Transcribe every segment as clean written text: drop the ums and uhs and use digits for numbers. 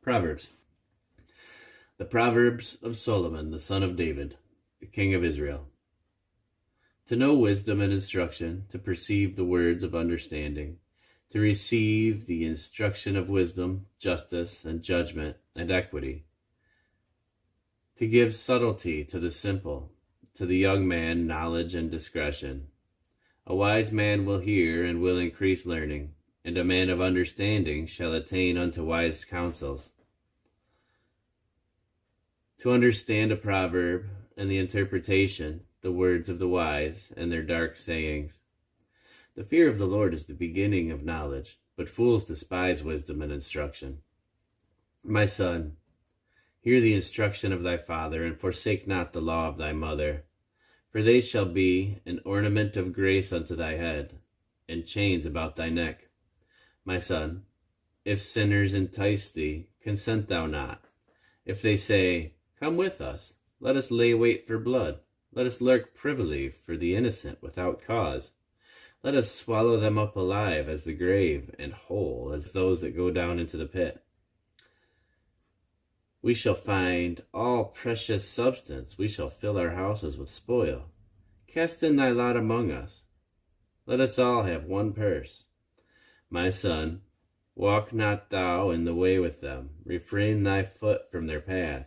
Proverbs. The Proverbs of Solomon, the son of David, the king of Israel. To know wisdom and instruction, to perceive the words of understanding, to receive the instruction of wisdom, justice, and judgment, and equity, to give subtlety to the simple, to the young man knowledge and discretion. A wise man will hear and will increase learning, and a man of understanding shall attain unto wise counsels. To understand a proverb and the interpretation, the words of the wise and their dark sayings. The fear of the Lord is the beginning of knowledge, but fools despise wisdom and instruction. My son, hear the instruction of thy father, and forsake not the law of thy mother, for they shall be an ornament of grace unto thy head, and chains about thy neck. My son, if sinners entice thee, consent thou not. If they say, Come with us, let us lay wait for blood, let us lurk privily for the innocent without cause. Let us swallow them up alive as the grave, and whole as those that go down into the pit. We shall find all precious substance, we shall fill our houses with spoil. Cast in thy lot among us, let us all have one purse. My son, walk not thou in the way with them, refrain thy foot from their path.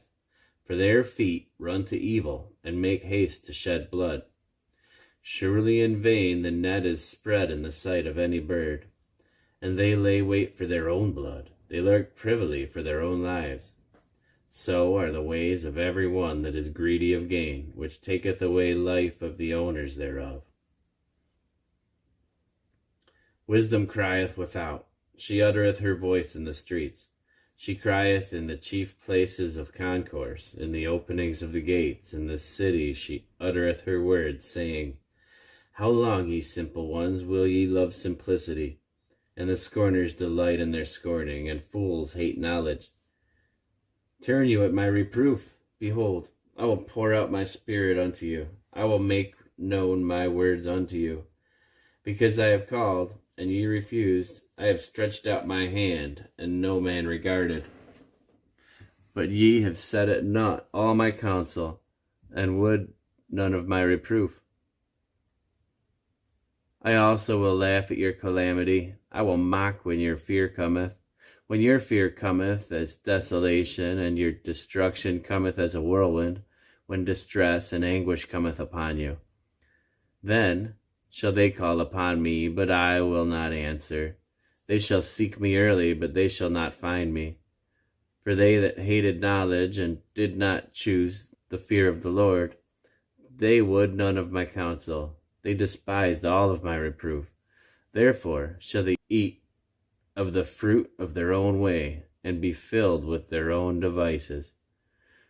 For their feet run to evil, and make haste to shed blood. Surely in vain the net is spread in the sight of any bird, and they lay wait for their own blood, they lurk privily for their own lives. So are the ways of every one that is greedy of gain, which taketh away life of the owners thereof. Wisdom crieth without, she uttereth her voice in the streets. She crieth in the chief places of concourse, in the openings of the gates, in the city she uttereth her words, saying, How long, ye simple ones, will ye love simplicity? And the scorners delight in their scorning, and fools hate knowledge. Turn you at my reproof. Behold, I will pour out my spirit unto you. I will make known my words unto you. Because I have called, and ye refused, I have stretched out my hand, and no man regarded. But ye have set at naught all my counsel, and would none of my reproof. I also will laugh at your calamity. I will mock when your fear cometh. When your fear cometh as desolation, and your destruction cometh as a whirlwind, when distress and anguish cometh upon you. Then shall they call upon me, but I will not answer. They shall seek me early, but they shall not find me. For they that hated knowledge, and did not choose the fear of the Lord, they would none of my counsel. They despised all of my reproof. Therefore shall they eat of the fruit of their own way, and be filled with their own devices.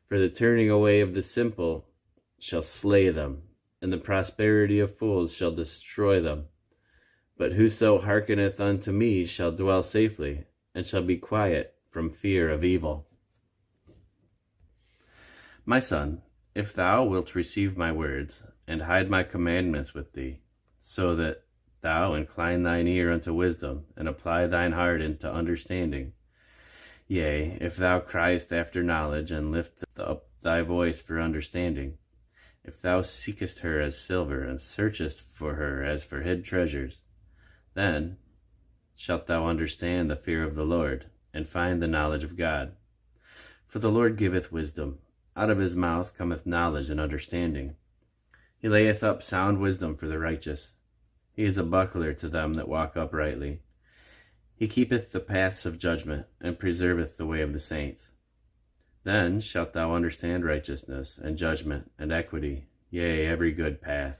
For the turning away of the simple shall slay them, and the prosperity of fools shall destroy them. But whoso hearkeneth unto me shall dwell safely, and shall be quiet from fear of evil. My son, if thou wilt receive my words, and hide my commandments with thee, so that thou incline thine ear unto wisdom, and apply thine heart into understanding. Yea, if thou criest after knowledge, and lift up thy voice for understanding, if thou seekest her as silver, and searchest for her as for hid treasures, then shalt thou understand the fear of the Lord, and find the knowledge of God. For the Lord giveth wisdom, out of his mouth cometh knowledge and understanding. He layeth up sound wisdom for the righteous. He is a buckler to them that walk uprightly. He keepeth the paths of judgment, and preserveth the way of the saints. Then shalt thou understand righteousness, and judgment, and equity, yea, every good path.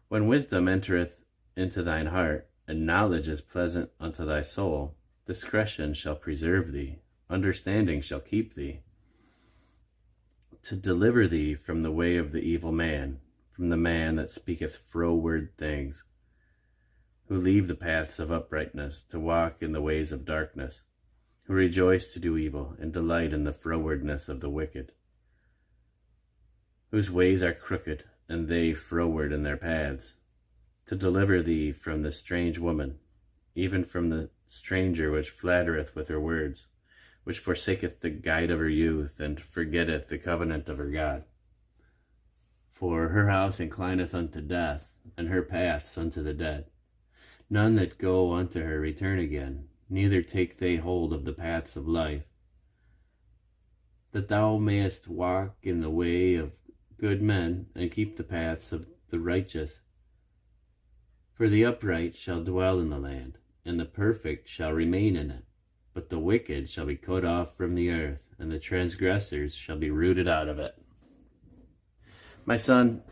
When wisdom entereth into thine heart, and knowledge is pleasant unto thy soul, discretion shall preserve thee, understanding shall keep thee, to deliver thee from the way of the evil man, from the man that speaketh froward things, who leave the paths of uprightness, to walk in the ways of darkness, who rejoice to do evil, and delight in the frowardness of the wicked, whose ways are crooked, and they froward in their paths, to deliver thee from the strange woman, even from the stranger which flattereth with her words, which forsaketh the guide of her youth, and forgetteth the covenant of her God. For her house inclineth unto death, and her paths unto the dead. None that go unto her return again, neither take they hold of the paths of life. That thou mayest walk in the way of good men, and keep the paths of the righteous. For the upright shall dwell in the land, and the perfect shall remain in it. But the wicked shall be cut off from the earth, and the transgressors shall be rooted out of it. My son,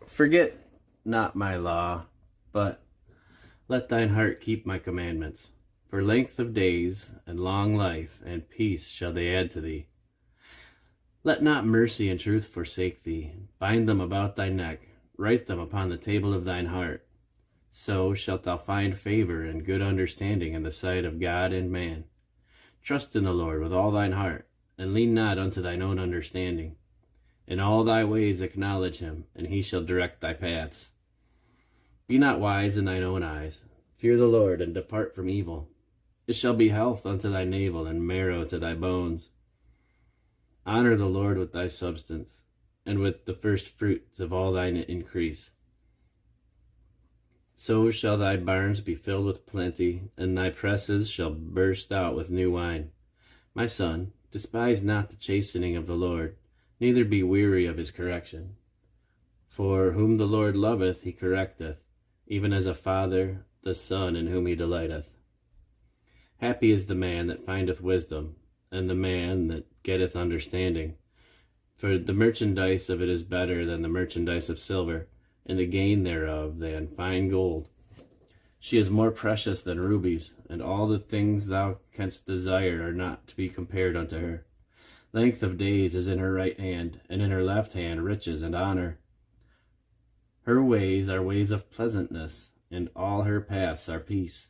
forget not my law, but let thine heart keep my commandments. For length of days and long life and peace shall they add to thee. Let not mercy and truth forsake thee. Bind them about thy neck, write them upon the table of thine heart. So shalt thou find favor and good understanding in the sight of God and man. Trust in the Lord with all thine heart, and lean not unto thine own understanding. In all thy ways acknowledge him, and he shall direct thy paths. Be not wise in thine own eyes. Fear the Lord, and depart from evil. It shall be health unto thy navel, and marrow to thy bones. Honor the Lord with thy substance, and with the first fruits of all thine increase. So shall thy barns be filled with plenty, and thy presses shall burst out with new wine. My son, despise not the chastening of the Lord, neither be weary of his correction. For whom the Lord loveth he correcteth, even as a father the son in whom he delighteth. Happy is the man that findeth wisdom, and the man that getteth understanding. For the merchandise of it is better than the merchandise of silver, and the gain thereof than fine gold. She is more precious than rubies, and all the things thou canst desire are not to be compared unto her. Length of days is in her right hand, and in her left hand riches and honor. Her ways are ways of pleasantness, and all her paths are peace.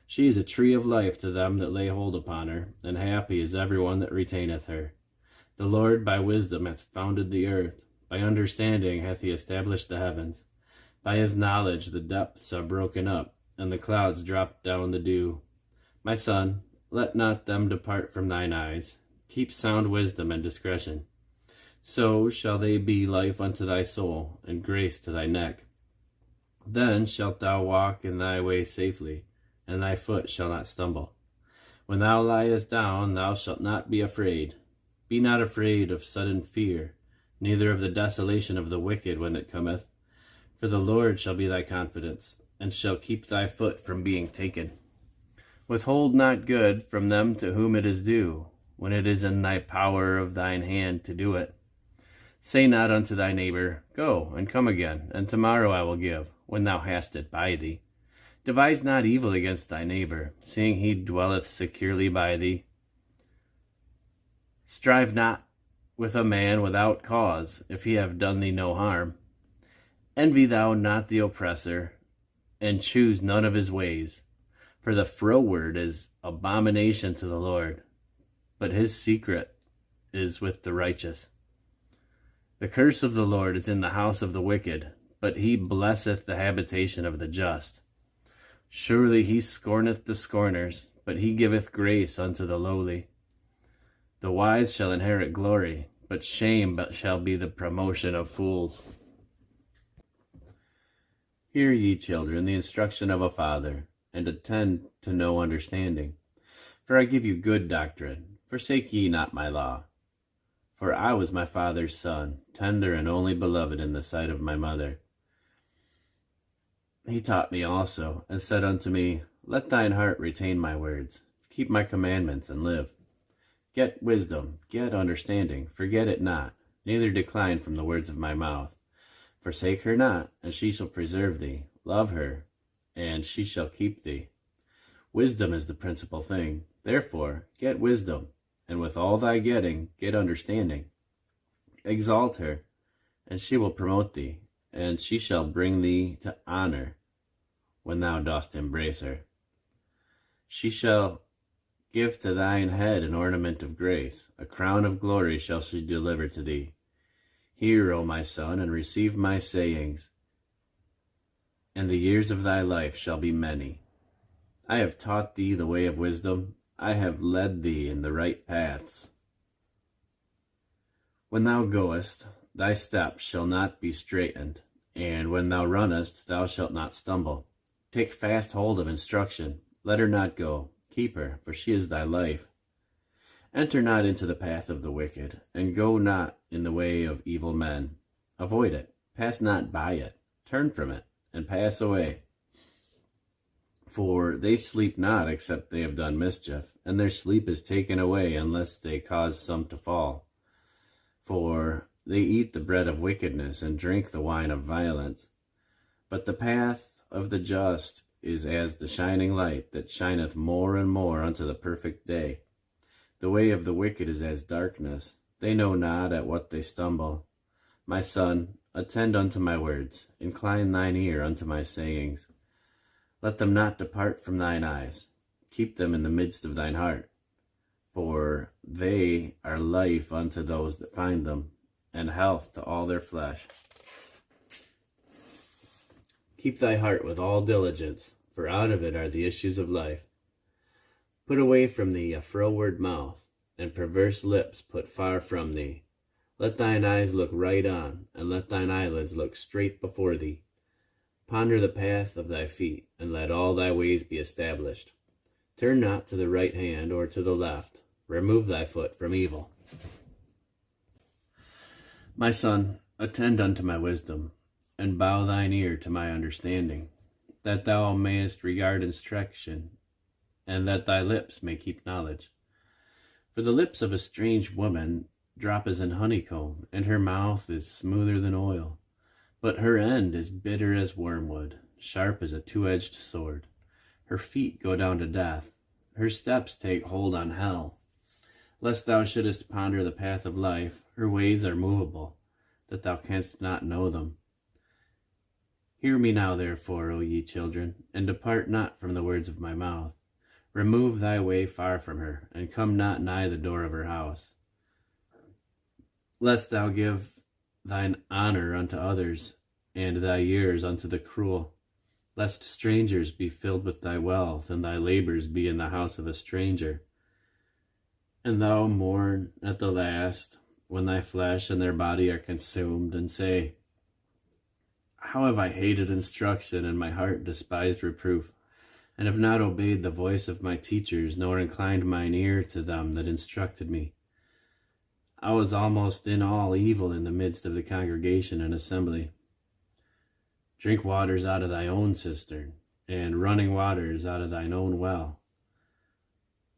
She is a tree of life to them that lay hold upon her, and happy is every one that retaineth her. The Lord by wisdom hath founded the earth, by understanding hath he established the heavens. By his knowledge the depths are broken up, and the clouds drop down the dew. My son, let not them depart from thine eyes. Keep sound wisdom and discretion. So shall they be life unto thy soul, and grace to thy neck. Then shalt thou walk in thy way safely, and thy foot shall not stumble. When thou liest down, thou shalt not be afraid. Be not afraid of sudden fear, neither of the desolation of the wicked when it cometh. For the Lord shall be thy confidence, and shall keep thy foot from being taken. Withhold not good from them to whom it is due, when it is in thy power of thine hand to do it. Say not unto thy neighbor, Go, and come again, and tomorrow I will give, when thou hast it by thee. Devise not evil against thy neighbor, seeing he dwelleth securely by thee. Strive not with a man without cause, if he have done thee no harm. Envy thou not the oppressor, and choose none of his ways. For the froward is abomination to the Lord, but his secret is with the righteous. The curse of the Lord is in the house of the wicked, but he blesseth the habitation of the just. Surely he scorneth the scorners, but he giveth grace unto the lowly. The wise shall inherit glory, but shame shall be the promotion of fools. Hear ye, children, the instruction of a father, and attend to no understanding. For I give you good doctrine. Forsake ye not my law. For I was my father's son, tender and only beloved in the sight of my mother. He taught me also, and said unto me, Let thine heart retain my words. Keep my commandments, and live. Get wisdom, get understanding, forget it not, neither decline from the words of my mouth. Forsake her not, and she shall preserve thee. Love her, and she shall keep thee. Wisdom is the principal thing. Therefore, get wisdom, and with all thy getting, get understanding. Exalt her, and she will promote thee, and she shall bring thee to honor when thou dost embrace her. She shall give to thine head an ornament of grace, a crown of glory shall she deliver to thee. Hear, O my son, and receive my sayings, and the years of thy life shall be many. I have taught thee the way of wisdom, I have led thee in the right paths. When thou goest, thy steps shall not be straitened, and when thou runnest, thou shalt not stumble. Take fast hold of instruction, let her not go, keep her, for she is thy life. Enter not into the path of the wicked, and go not in the way of evil men. Avoid it, pass not by it, turn from it, and pass away. For they sleep not except they have done mischief, and their sleep is taken away unless they cause some to fall. For they eat the bread of wickedness and drink the wine of violence. But the path of the just is as the shining light that shineth more and more unto the perfect day. The way of the wicked is as darkness. They know not at what they stumble. My son, attend unto my words. Incline thine ear unto my sayings. Let them not depart from thine eyes. Keep them in the midst of thine heart. For they are life unto those that find them, and health to all their flesh. Keep thy heart with all diligence, for out of it are the issues of life. Put away from thee a froward mouth, and perverse lips put far from thee. Let thine eyes look right on, and let thine eyelids look straight before thee. Ponder the path of thy feet, and let all thy ways be established. Turn not to the right hand or to the left. Remove thy foot from evil. My son, attend unto my wisdom, and bow thine ear to my understanding, that thou mayest regard instruction, and that thy lips may keep knowledge. For the lips of a strange woman drop as an honeycomb, and her mouth is smoother than oil. But her end is bitter as wormwood, sharp as a two-edged sword. Her feet go down to death. Her steps take hold on hell. Lest thou shouldest ponder the path of life, her ways are movable, that thou canst not know them. Hear me now, therefore, O ye children, and depart not from the words of my mouth. Remove thy way far from her, and come not nigh the door of her house. Lest thou give thine honor unto others, and thy years unto the cruel. Lest strangers be filled with thy wealth, and thy labors be in the house of a stranger. And thou mourn at the last, when thy flesh and their body are consumed, and say, How have I hated instruction, and my heart despised reproof, and have not obeyed the voice of my teachers, nor inclined mine ear to them that instructed me. I was almost in all evil in the midst of the congregation and assembly. Drink waters out of thy own cistern, and running waters out of thine own well.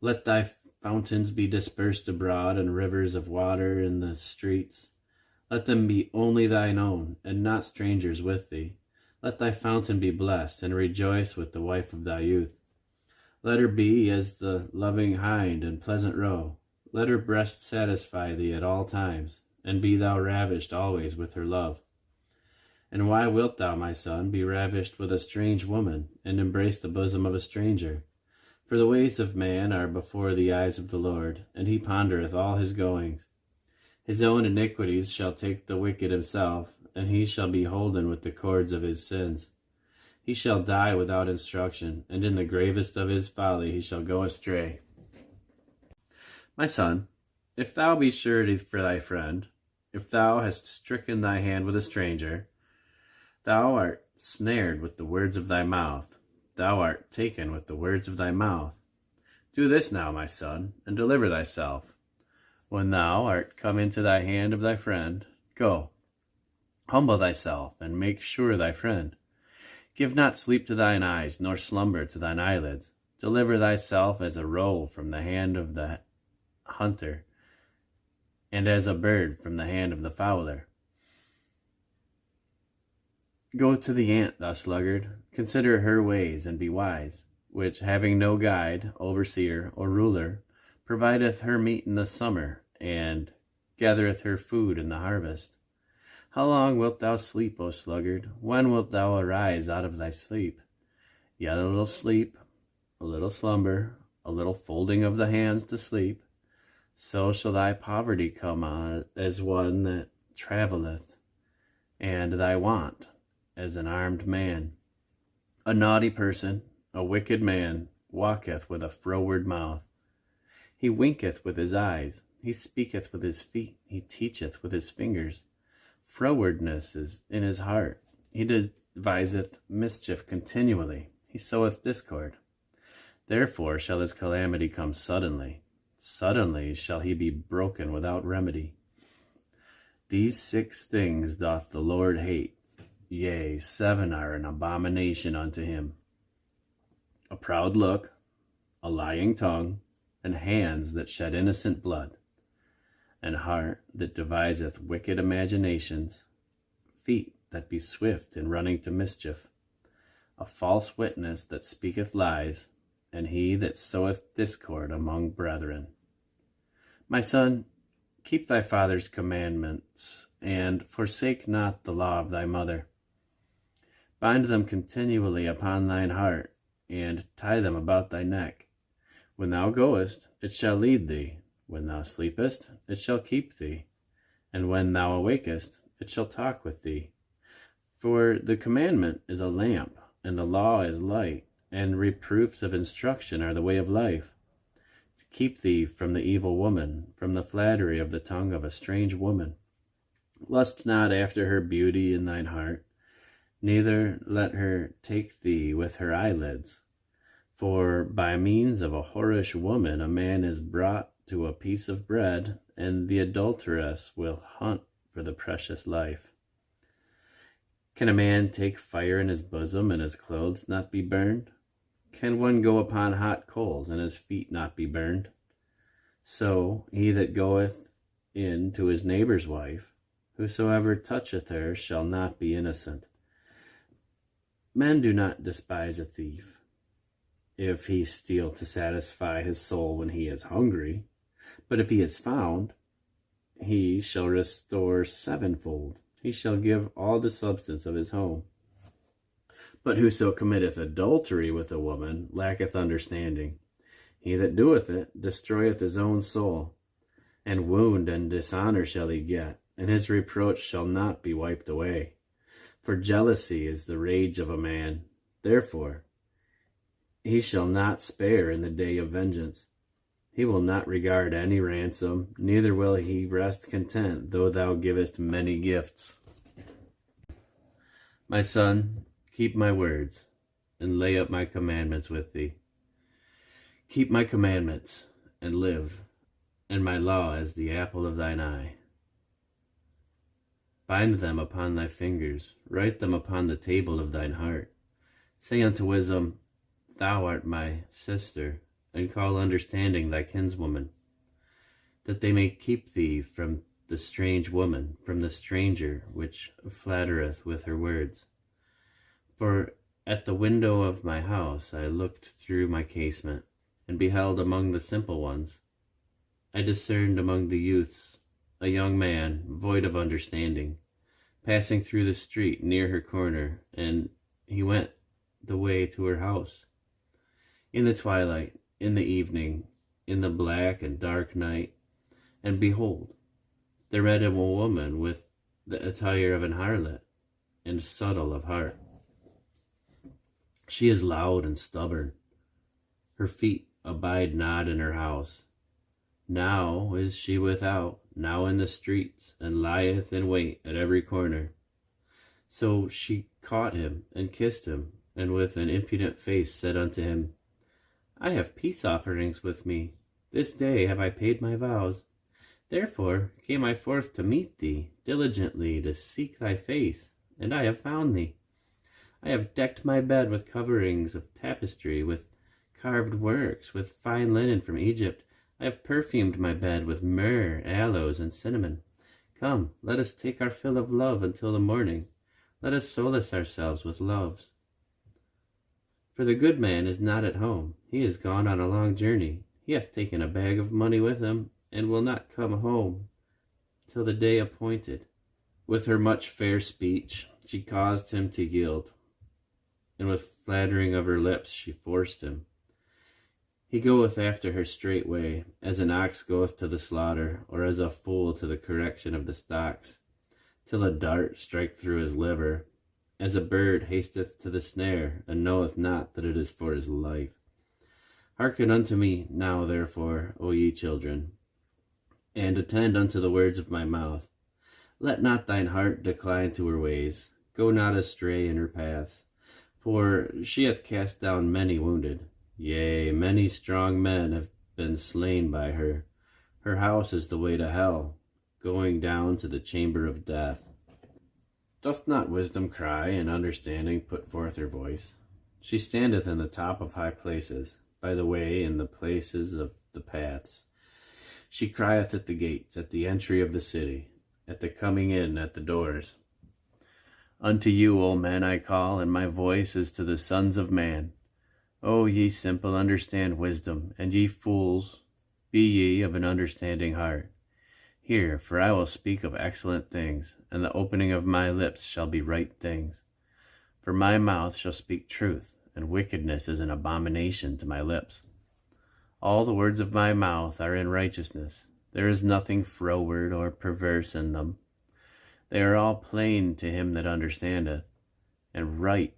Let thy fountains be dispersed abroad, and rivers of water in the streets. Let them be only thine own, and not strangers with thee. Let thy fountain be blessed, and rejoice with the wife of thy youth. Let her be as the loving hind and pleasant roe. Let her breast satisfy thee at all times, and be thou ravished always with her love. And why wilt thou, my son, be ravished with a strange woman, and embrace the bosom of a stranger? For the ways of man are before the eyes of the Lord, and he pondereth all his goings. His own iniquities shall take the wicked himself, and he shall be holden with the cords of his sins. He shall die without instruction, and in the gravest of his folly he shall go astray. My son, if thou be surety for thy friend, if thou hast stricken thy hand with a stranger, thou art snared with the words of thy mouth. Thou art taken with the words of thy mouth. Do this now, my son, and deliver thyself. When thou art come into thy hand of thy friend, go. Humble thyself, and make sure thy friend. Give not sleep to thine eyes, nor slumber to thine eyelids. Deliver thyself as a roe from the hand of the hunter, and as a bird from the hand of the fowler. Go to the ant, thou sluggard, consider her ways, and be wise, which, having no guide, overseer, or ruler, provideth her meat in the summer, and gathereth her food in the harvest. How long wilt thou sleep, O sluggard? When wilt thou arise out of thy sleep? Yet a little sleep, a little slumber, a little folding of the hands to sleep, so shall thy poverty come on as one that travelleth, and thy want as an armed man. A naughty person, a wicked man, walketh with a froward mouth. He winketh with his eyes, he speaketh with his feet, he teacheth with his fingers. Frowardness is in his heart, he deviseth mischief continually, he soweth discord. Therefore shall his calamity come suddenly, suddenly shall he be broken without remedy. These 6 things doth the Lord hate, yea, 7 are an abomination unto him: a proud look, a lying tongue, and hands that shed innocent blood, and heart that deviseth wicked imaginations, feet that be swift in running to mischief, a false witness that speaketh lies, and he that soweth discord among brethren. My son, keep thy father's commandments, and forsake not the law of thy mother. Bind them continually upon thine heart, and tie them about thy neck. When thou goest, it shall lead thee. When thou sleepest, it shall keep thee. And when thou awakest, it shall talk with thee. For the commandment is a lamp, and the law is light, and reproofs of instruction are the way of life, to keep thee from the evil woman, from the flattery of the tongue of a strange woman. Lust not after her beauty in thine heart, neither let her take thee with her eyelids. For by means of a whorish woman a man is brought to a piece of bread, and the adulteress will hunt for the precious life. Can a man take fire in his bosom, and his clothes not be burned? Can one go upon hot coals, and his feet not be burned? So he that goeth in to his neighbor's wife, whosoever toucheth her shall not be innocent. Men do not despise a thief, if he steal to satisfy his soul when he is hungry. But if he is found, he shall restore sevenfold. He shall give all the substance of his home. But whoso committeth adultery with a woman lacketh understanding. He that doeth it destroyeth his own soul, and wound and dishonor shall he get, and his reproach shall not be wiped away. For jealousy is the rage of a man, therefore he shall not spare in the day of vengeance. He will not regard any ransom, neither will he rest content, though thou givest many gifts. My son, keep my words, and lay up my commandments with thee. Keep my commandments, and live, and my law as the apple of thine eye. Bind them upon thy fingers, write them upon the table of thine heart. Say unto wisdom, Thou art my sister, and call understanding thy kinswoman, that they may keep thee from the strange woman, from the stranger which flattereth with her words. For at the window of my house I looked through my casement, and beheld among the simple ones. I discerned among the youths a young man, void of understanding, passing through the street near her corner, and he went the way to her house. In the twilight, in the evening, in the black and dark night, and behold, there met him a woman with the attire of an harlot, and subtle of heart. She is loud and stubborn. Her feet abide not in her house. Now is she without, now in the streets, and lieth in wait at every corner. So she caught him, and kissed him, and with an impudent face said unto him, I have peace offerings with me. This day have I paid my vows. Therefore came I forth to meet thee, diligently to seek thy face, and I have found thee. I have decked my bed with coverings of tapestry, with carved works, with fine linen from Egypt. I have perfumed my bed with myrrh, aloes, and cinnamon. Come, let us take our fill of love until the morning. Let us solace ourselves with loves. For the good man is not at home. He is gone on a long journey. He hath taken a bag of money with him, and will not come home till the day appointed. With her much fair speech she caused him to yield, and with flattering of her lips she forced him. He goeth after her straightway, as an ox goeth to the slaughter, or as a fool to the correction of the stocks, till a dart strike through his liver, as a bird hasteth to the snare, and knoweth not that it is for his life. Hearken unto me now, therefore, O ye children, and attend unto the words of my mouth. Let not thine heart decline to her ways. Go not astray in her paths. For she hath cast down many wounded. Yea, many strong men have been slain by her. Her house is the way to hell, going down to the chamber of death. Doth not wisdom cry, and understanding put forth her voice? She standeth in the top of high places, by the way in the places of the paths. She crieth at the gates, at the entry of the city, at the coming in at the doors. Unto you, O men, I call, and my voice is to the sons of man. O ye simple, understand wisdom, and ye fools, be ye of an understanding heart. Hear, for I will speak of excellent things, and the opening of my lips shall be right things. For my mouth shall speak truth, and wickedness is an abomination to my lips. All the words of my mouth are in righteousness. There is nothing froward or perverse in them. They are all plain to him that understandeth, and right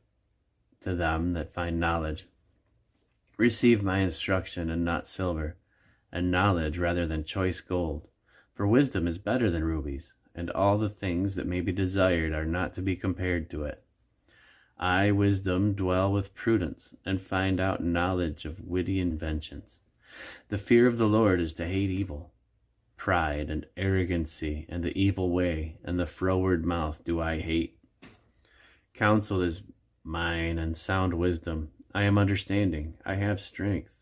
to them that find knowledge. Receive my instruction, and not silver, and knowledge rather than choice gold. For wisdom is better than rubies, and all the things that may be desired are not to be compared to it. I, wisdom, dwell with prudence, and find out knowledge of witty inventions. The fear of the Lord is to hate evil. Pride and arrogancy, and the evil way, and the froward mouth do I hate. Counsel is mine, and sound wisdom. I am understanding, I have strength.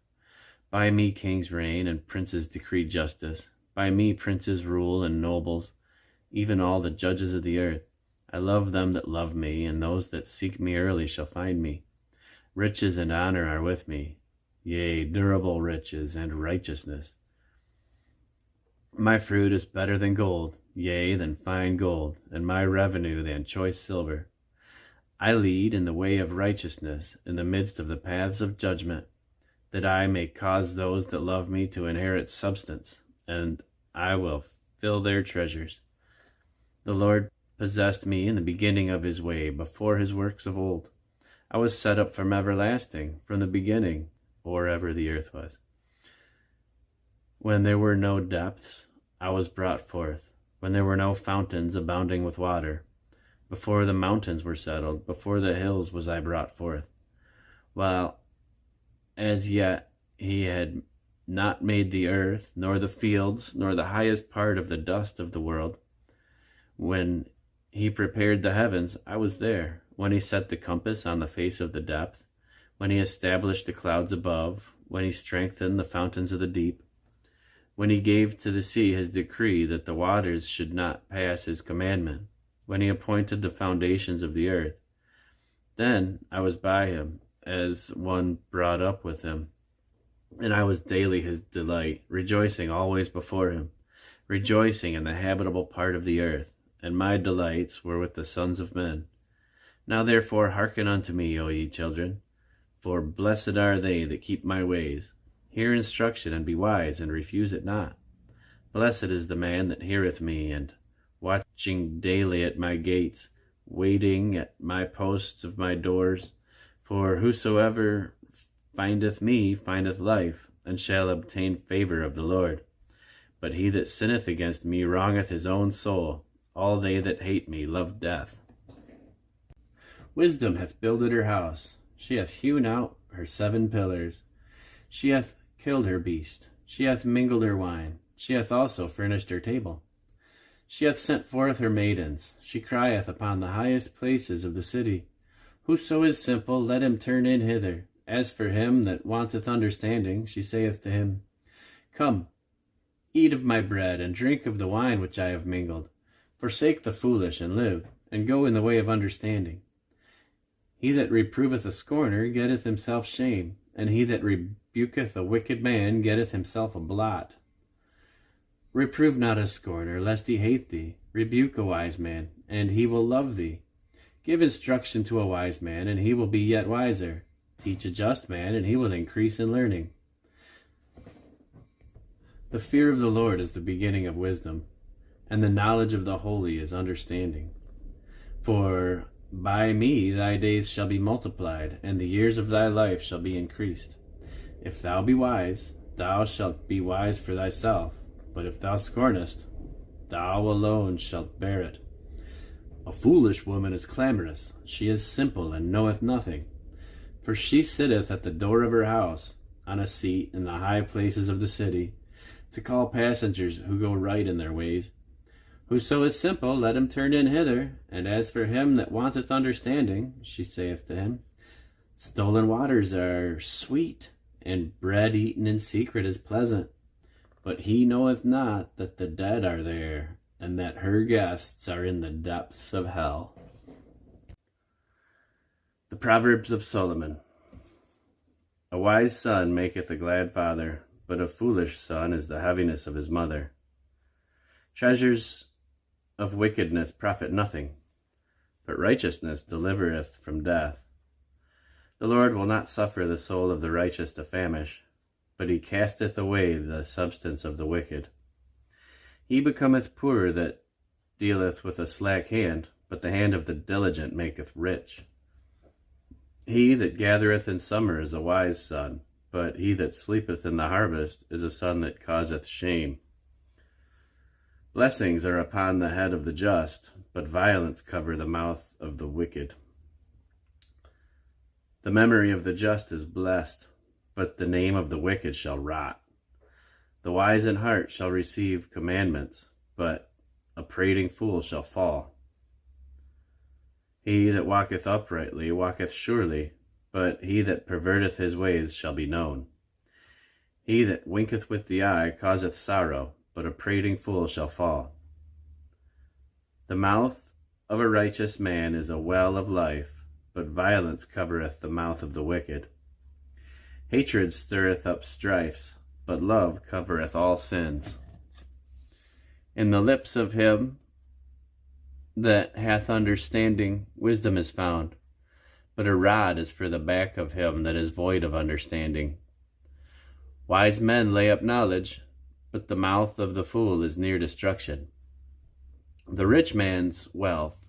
By me kings reign, and princes decree justice. By me princes rule, and nobles, even all the judges of the earth. I love them that love me, and those that seek me early shall find me. Riches and honor are with me, yea, durable riches and righteousness. My fruit is better than gold, yea, than fine gold, and my revenue than choice silver. I lead in the way of righteousness, in the midst of the paths of judgment, that I may cause those that love me to inherit substance, and I will fill their treasures. The Lord possessed me in the beginning of his way, before his works of old. I was set up from everlasting, from the beginning, or ever the earth was. When there were no depths, I was brought forth, when there were no fountains abounding with water. Before the mountains were settled, before the hills was I brought forth. While as yet he had not made the earth, nor the fields, nor the highest part of the dust of the world. When he prepared the heavens, I was there. When he set the compass on the face of the depth, when he established the clouds above, when he strengthened the fountains of the deep, when he gave to the sea his decree that the waters should not pass his commandment, when he appointed the foundations of the earth. Then I was by him, as one brought up with him, and I was daily his delight, rejoicing always before him, rejoicing in the habitable part of the earth, and my delights were with the sons of men. Now therefore hearken unto me, O ye children, for blessed are they that keep my ways. Hear instruction, and be wise, and refuse it not. Blessed is the man that heareth me, and watching daily at my gates, waiting at my posts of my doors. For whosoever findeth me findeth life, and shall obtain favor of the Lord. But he that sinneth against me wrongeth his own soul. All they that hate me love death. Wisdom hath builded her house. She hath hewn out her 7 pillars. She hath killed her beast. She hath mingled her wine. She hath also furnished her table. She hath sent forth her maidens. She crieth upon the highest places of the city. Whoso is simple, let him turn in hither. As for him that wanteth understanding, she saith to him, Come, eat of my bread, and drink of the wine which I have mingled. Forsake the foolish, and live, and go in the way of understanding. He that reproveth a scorner getteth himself shame, and he that rebuketh a wicked man getteth himself a blot. Reprove not a scorner, lest he hate thee. Rebuke a wise man, and he will love thee. Give instruction to a wise man, and he will be yet wiser. Teach a just man, and he will increase in learning. The fear of the Lord is the beginning of wisdom, and the knowledge of the holy is understanding. For by me thy days shall be multiplied, and the years of thy life shall be increased. If thou be wise, thou shalt be wise for thyself, but if thou scornest, thou alone shalt bear it. A foolish woman is clamorous, she is simple and knoweth nothing. For she sitteth at the door of her house, on a seat in the high places of the city, to call passengers who go right in their ways. Whoso is simple, let him turn in hither. And as for him that wanteth understanding, she saith to him, stolen waters are sweet, and bread eaten in secret is pleasant. But he knoweth not that the dead are there, and that her guests are in the depths of hell. The Proverbs of Solomon. A wise son maketh a glad father, but a foolish son is the heaviness of his mother. Treasures of wickedness profit nothing, but righteousness delivereth from death. The Lord will not suffer the soul of the righteous to famish, but he casteth away the substance of the wicked. He becometh poor that dealeth with a slack hand, but the hand of the diligent maketh rich. He that gathereth in summer is a wise son, but he that sleepeth in the harvest is a son that causeth shame. Blessings are upon the head of the just, but violence cover the mouth of the wicked. The memory of the just is blessed, but the name of the wicked shall rot. The wise in heart shall receive commandments, but a prating fool shall fall. He that walketh uprightly walketh surely, but he that perverteth his ways shall be known. He that winketh with the eye causeth sorrow, but a prating fool shall fall. The mouth of a righteous man is a well of life, but violence covereth the mouth of the wicked. Hatred stirreth up strifes, but love covereth all sins. In the lips of him that hath understanding wisdom is found, but a rod is for the back of him that is void of understanding. Wise men lay up knowledge, but the mouth of the fool is near destruction. The rich man's wealth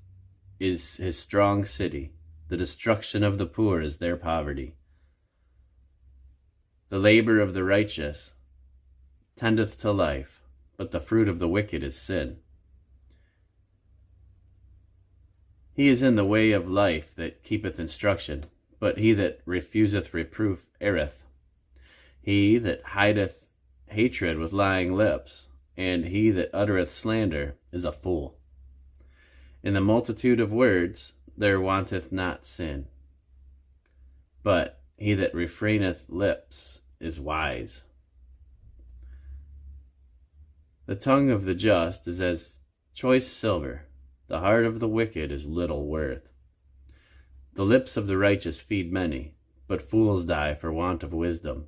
is his strong city, the destruction of the poor is their poverty. The labor of the righteous tendeth to life, but the fruit of the wicked is sin. He is in the way of life that keepeth instruction, but he that refuseth reproof erreth. He that hideth hatred with lying lips, and he that uttereth slander is a fool. In the multitude of words there wanteth not sin, but he that refraineth lips is wise. The tongue of the just is as choice silver, the heart of the wicked is little worth. The lips of the righteous feed many, but fools die for want of wisdom.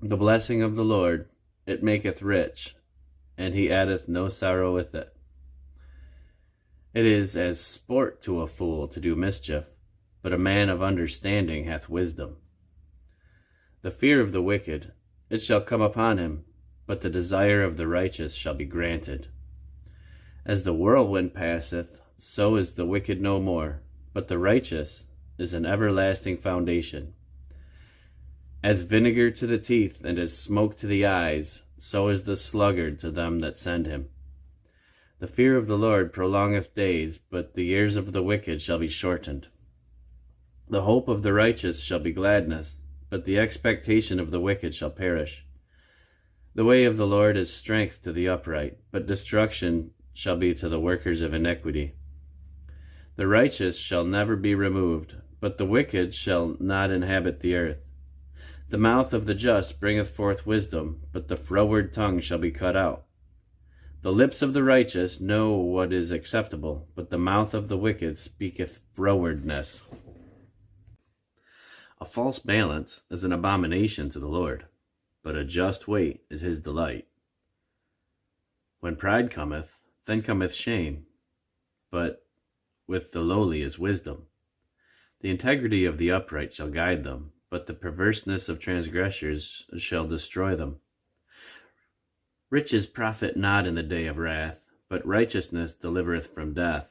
The blessing of the Lord, it maketh rich, and he addeth no sorrow with it. It is as sport to a fool to do mischief, but a man of understanding hath wisdom. The fear of the wicked, it shall come upon him, but the desire of the righteous shall be granted. As the whirlwind passeth, so is the wicked no more, but the righteous is an everlasting foundation. As vinegar to the teeth and as smoke to the eyes, so is the sluggard to them that send him. The fear of the Lord prolongeth days, but the years of the wicked shall be shortened. The hope of the righteous shall be gladness, but the expectation of the wicked shall perish. The way of the Lord is strength to the upright, but destruction shall be to the workers of iniquity. The righteous shall never be removed, but the wicked shall not inhabit the earth. The mouth of the just bringeth forth wisdom, but the froward tongue shall be cut out. The lips of the righteous know what is acceptable, but the mouth of the wicked speaketh frowardness. A false balance is an abomination to the Lord, but a just weight is his delight. When pride cometh, then cometh shame, but with the lowly is wisdom. The integrity of the upright shall guide them, but the perverseness of transgressors shall destroy them. Riches profit not in the day of wrath, but righteousness delivereth from death.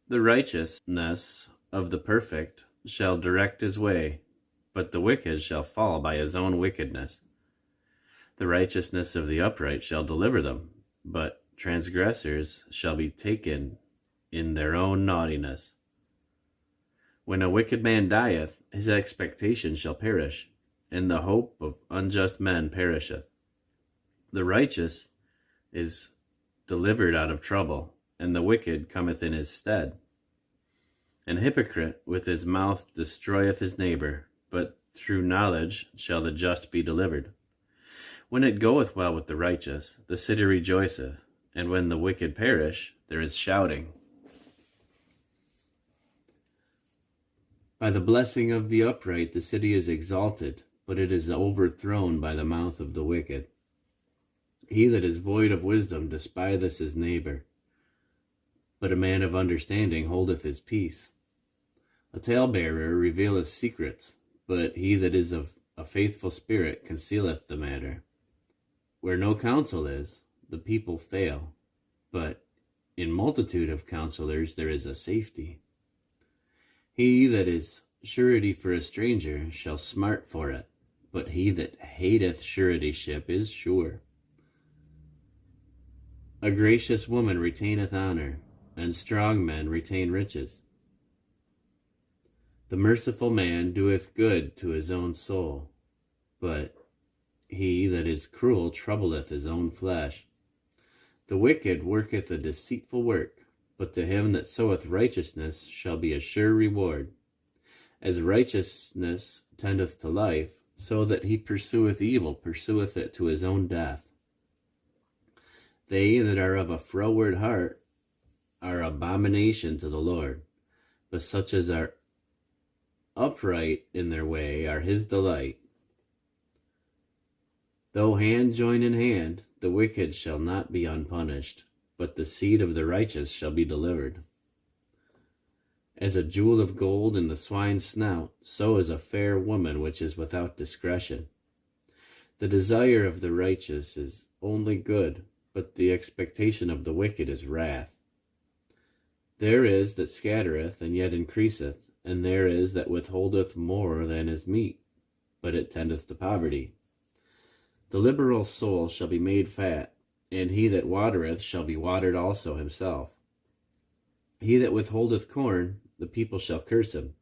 The righteousness of the perfect shall direct his way, but the wicked shall fall by his own wickedness. The righteousness of the upright shall deliver them, but transgressors shall be taken in their own naughtiness. When a wicked man dieth, his expectation shall perish, and the hope of unjust men perisheth. The righteous is delivered out of trouble, and the wicked cometh in his stead. An hypocrite with his mouth destroyeth his neighbor, but through knowledge shall the just be delivered. When it goeth well with the righteous, the city rejoiceth, and when the wicked perish, there is shouting. By the blessing of the upright the city is exalted, but it is overthrown by the mouth of the wicked. He that is void of wisdom despiseth his neighbor, but a man of understanding holdeth his peace. A talebearer revealeth secrets, but he that is of a faithful spirit concealeth the matter. Where no counsel is, the people fail, but in multitude of counselors there is a safety. He that is surety for a stranger shall smart for it, but he that hateth suretyship is sure. A gracious woman retaineth honor, and strong men retain riches. The merciful man doeth good to his own soul, but he that is cruel troubleth his own flesh. The wicked worketh a deceitful work, but to him that soweth righteousness shall be a sure reward. As righteousness tendeth to life, so that he pursueth evil pursueth it to his own death. They that are of a froward heart are abomination to the Lord, but such as are upright in their way are his delight. Though hand join in hand, the wicked shall not be unpunished, but the seed of the righteous shall be delivered. As a jewel of gold in the swine's snout, so is a fair woman which is without discretion. The desire of the righteous is only good, but the expectation of the wicked is wrath. There is that scattereth, and yet increaseth, and there is that withholdeth more than is meet, but it tendeth to poverty. The liberal soul shall be made fat, and he that watereth shall be watered also himself. He that withholdeth corn, the people shall curse him,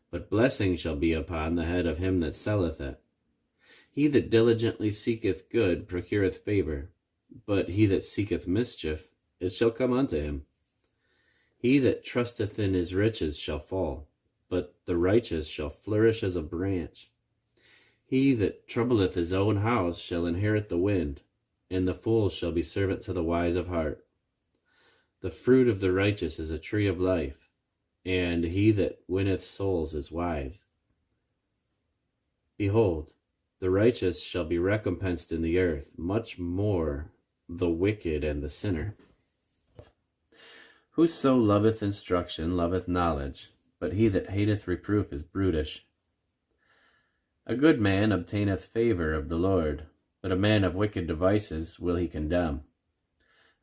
but blessing shall be upon the head of him that selleth it. He that diligently seeketh good procureth favor, but he that seeketh mischief, it shall come unto him. He that trusteth in his riches shall fall, but the righteous shall flourish as a branch. He that troubleth his own house shall inherit the wind, and the fool shall be servant to the wise of heart. The fruit of the righteous is a tree of life, and he that winneth souls is wise. Behold, the righteous shall be recompensed in the earth, much more the wicked and the sinner. Whoso loveth instruction loveth knowledge, but he that hateth reproof is brutish. A good man obtaineth favor of the Lord, but a man of wicked devices will he condemn.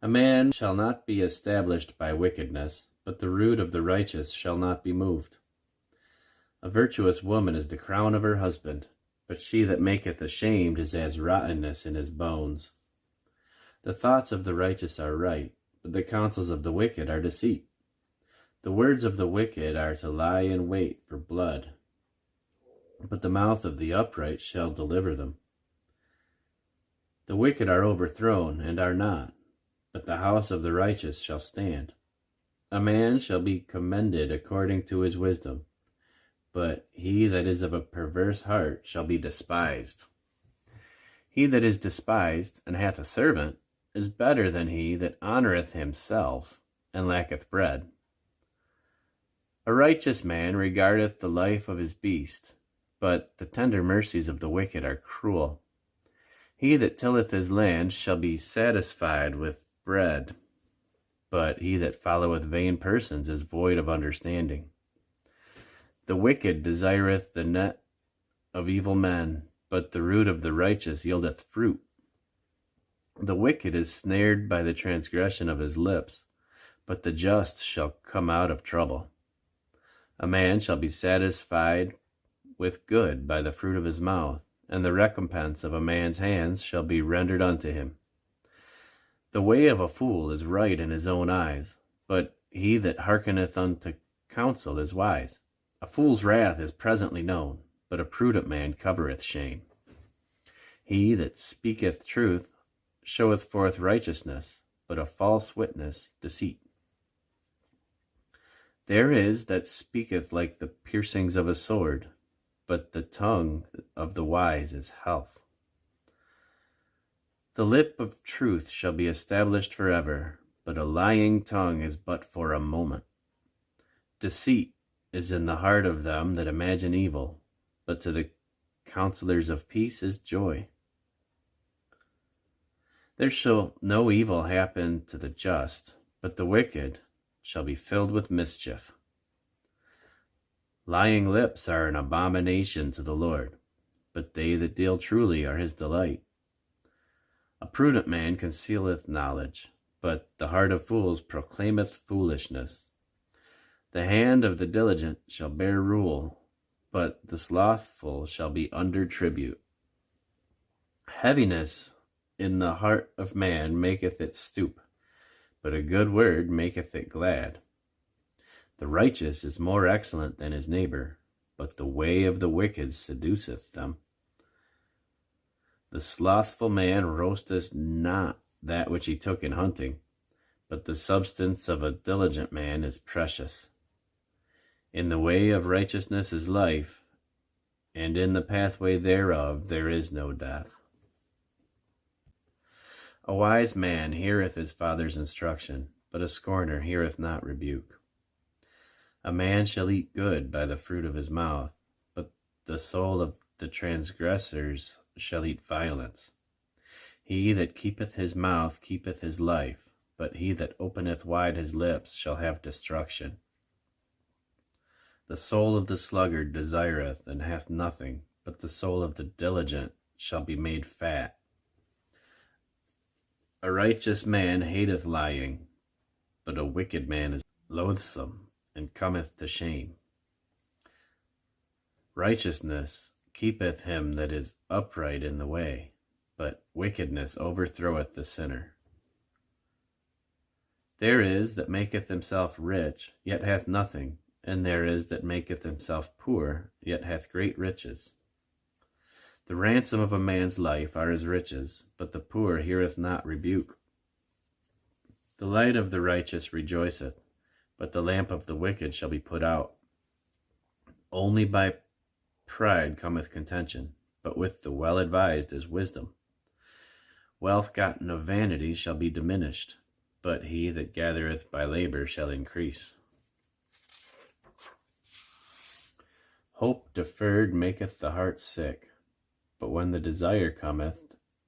A man shall not be established by wickedness, but the root of the righteous shall not be moved. A virtuous woman is the crown of her husband, but she that maketh ashamed is as rottenness in his bones. The thoughts of the righteous are right, but the counsels of the wicked are deceit. The words of the wicked are to lie in wait for blood, but the mouth of the upright shall deliver them. The wicked are overthrown, and are not, but the house of the righteous shall stand. A man shall be commended according to his wisdom, but he that is of a perverse heart shall be despised. He that is despised, and hath a servant, is better than he that honoureth himself, and lacketh bread. A righteous man regardeth the life of his beast, but the tender mercies of the wicked are cruel. He that tilleth his land shall be satisfied with bread, but he that followeth vain persons is void of understanding. The wicked desireth the net of evil men, but the root of the righteous yieldeth fruit. The wicked is snared by the transgression of his lips, but the just shall come out of trouble. A man shall be satisfied with good by the fruit of his mouth, and the recompense of a man's hands shall be rendered unto him. The way of a fool is right in his own eyes, but he that hearkeneth unto counsel is wise. A fool's wrath is presently known, but a prudent man covereth shame. He that speaketh truth showeth forth righteousness, but a false witness deceit. There is that speaketh like the piercings of a sword, but the tongue of the wise is health. The lip of truth shall be established forever, but a lying tongue is but for a moment. Deceit is in the heart of them that imagine evil, but to the counselors of peace is joy. There shall no evil happen to the just, but the wicked shall be filled with mischief. Lying lips are an abomination to the Lord, but they that deal truly are his delight. A prudent man concealeth knowledge, but the heart of fools proclaimeth foolishness. The hand of the diligent shall bear rule, but the slothful shall be under tribute. Heaviness in the heart of man maketh it stoop, but a good word maketh it glad. The righteous is more excellent than his neighbor, but the way of the wicked seduceth them. The slothful man roasteth not that which he took in hunting, but the substance of a diligent man is precious. In the way of righteousness is life, and in the pathway thereof there is no death. A wise man heareth his father's instruction, but a scorner heareth not rebuke. A man shall eat good by the fruit of his mouth, but the soul of the transgressors shall eat violence. He that keepeth his mouth keepeth his life, but he that openeth wide his lips shall have destruction. The soul of the sluggard desireth and hath nothing, but the soul of the diligent shall be made fat. A righteous man hateth lying, but a wicked man is loathsome and cometh to shame. Righteousness keepeth him that is upright in the way, but wickedness overthroweth the sinner. There is that maketh himself rich, yet hath nothing, and there is that maketh himself poor, yet hath great riches. The ransom of a man's life are his riches, but the poor heareth not rebuke. The light of the righteous rejoiceth, but the lamp of the wicked shall be put out. Only by pride cometh contention, but with the well-advised is wisdom. Wealth gotten of vanity shall be diminished, but he that gathereth by labor shall increase. Hope deferred maketh the heart sick, but when the desire cometh,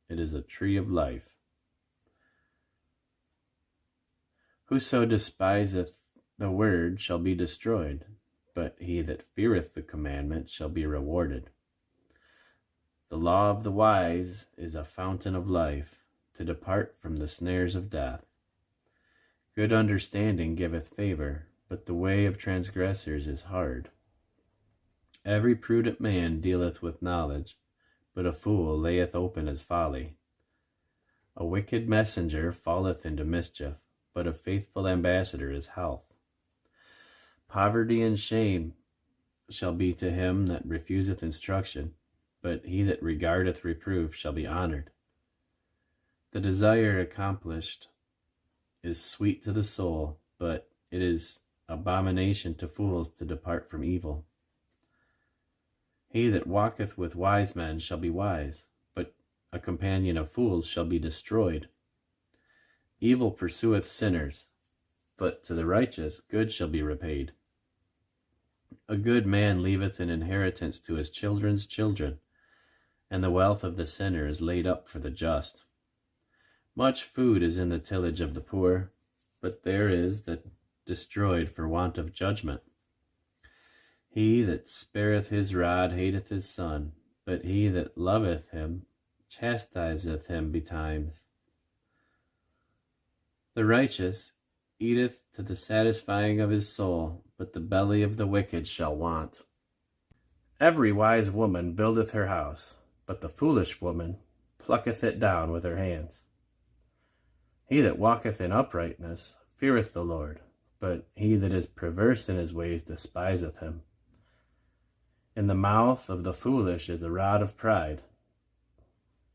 it is a tree of life. Whoso despiseth the word shall be destroyed, but he that feareth the commandment shall be rewarded. The law of the wise is a fountain of life, to depart from the snares of death. Good understanding giveth favor, but the way of transgressors is hard. Every prudent man dealeth with knowledge, but a fool layeth open his folly. A wicked messenger falleth into mischief, but a faithful ambassador is health. Poverty and shame shall be to him that refuseth instruction, but he that regardeth reproof shall be honored. The desire accomplished is sweet to the soul, but it is abomination to fools to depart from evil. He that walketh with wise men shall be wise, but a companion of fools shall be destroyed. Evil pursueth sinners, but to the righteous good shall be repaid. A good man leaveth an inheritance to his children's children, and the wealth of the sinner is laid up for the just. Much food is in the tillage of the poor, but there is that destroyed for want of judgment. He that spareth his rod hateth his son, but he that loveth him chastiseth him betimes. The righteous eateth to the satisfying of his soul, but the belly of the wicked shall want. Every wise woman buildeth her house, but the foolish woman plucketh it down with her hands. He that walketh in uprightness feareth the Lord, but he that is perverse in his ways despiseth him. In the mouth of the foolish is a rod of pride,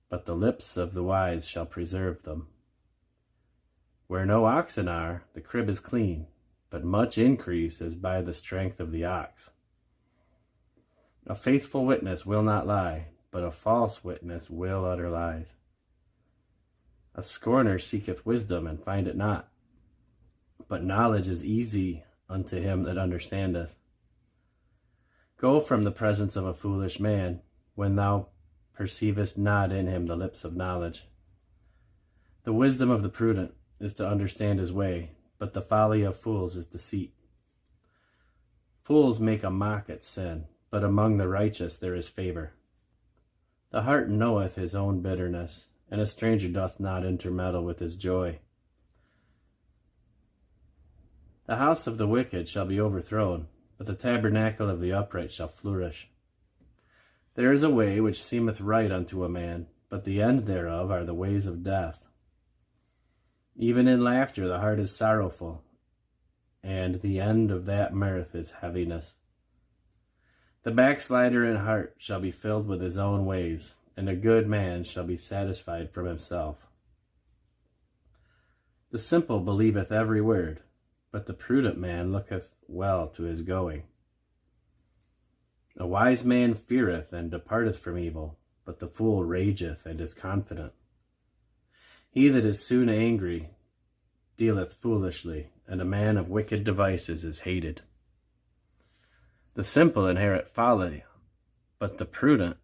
but the lips of the wise shall preserve them. Where no oxen are, the crib is clean, but much increase is by the strength of the ox. A faithful witness will not lie, but a false witness will utter lies. A scorner seeketh wisdom, and findeth not, but knowledge is easy unto him that understandeth. Go from the presence of a foolish man, when thou perceivest not in him the lips of knowledge. The wisdom of the prudent is to understand his way, but the folly of fools is deceit. Fools make a mock at sin, but among the righteous there is favor. The heart knoweth his own bitterness, and a stranger doth not intermeddle with his joy. The house of the wicked shall be overthrown, but the tabernacle of the upright shall flourish. There is a way which seemeth right unto a man, but the end thereof are the ways of death. Even in laughter the heart is sorrowful, and the end of that mirth is heaviness. The backslider in heart shall be filled with his own ways, and a good man shall be satisfied from himself. The simple believeth every word, but the prudent man looketh well to his going. A wise man feareth and departeth from evil, but the fool rageth and is confident. He that is soon angry dealeth foolishly, and a man of wicked devices is hated. The simple inherit folly, but the prudent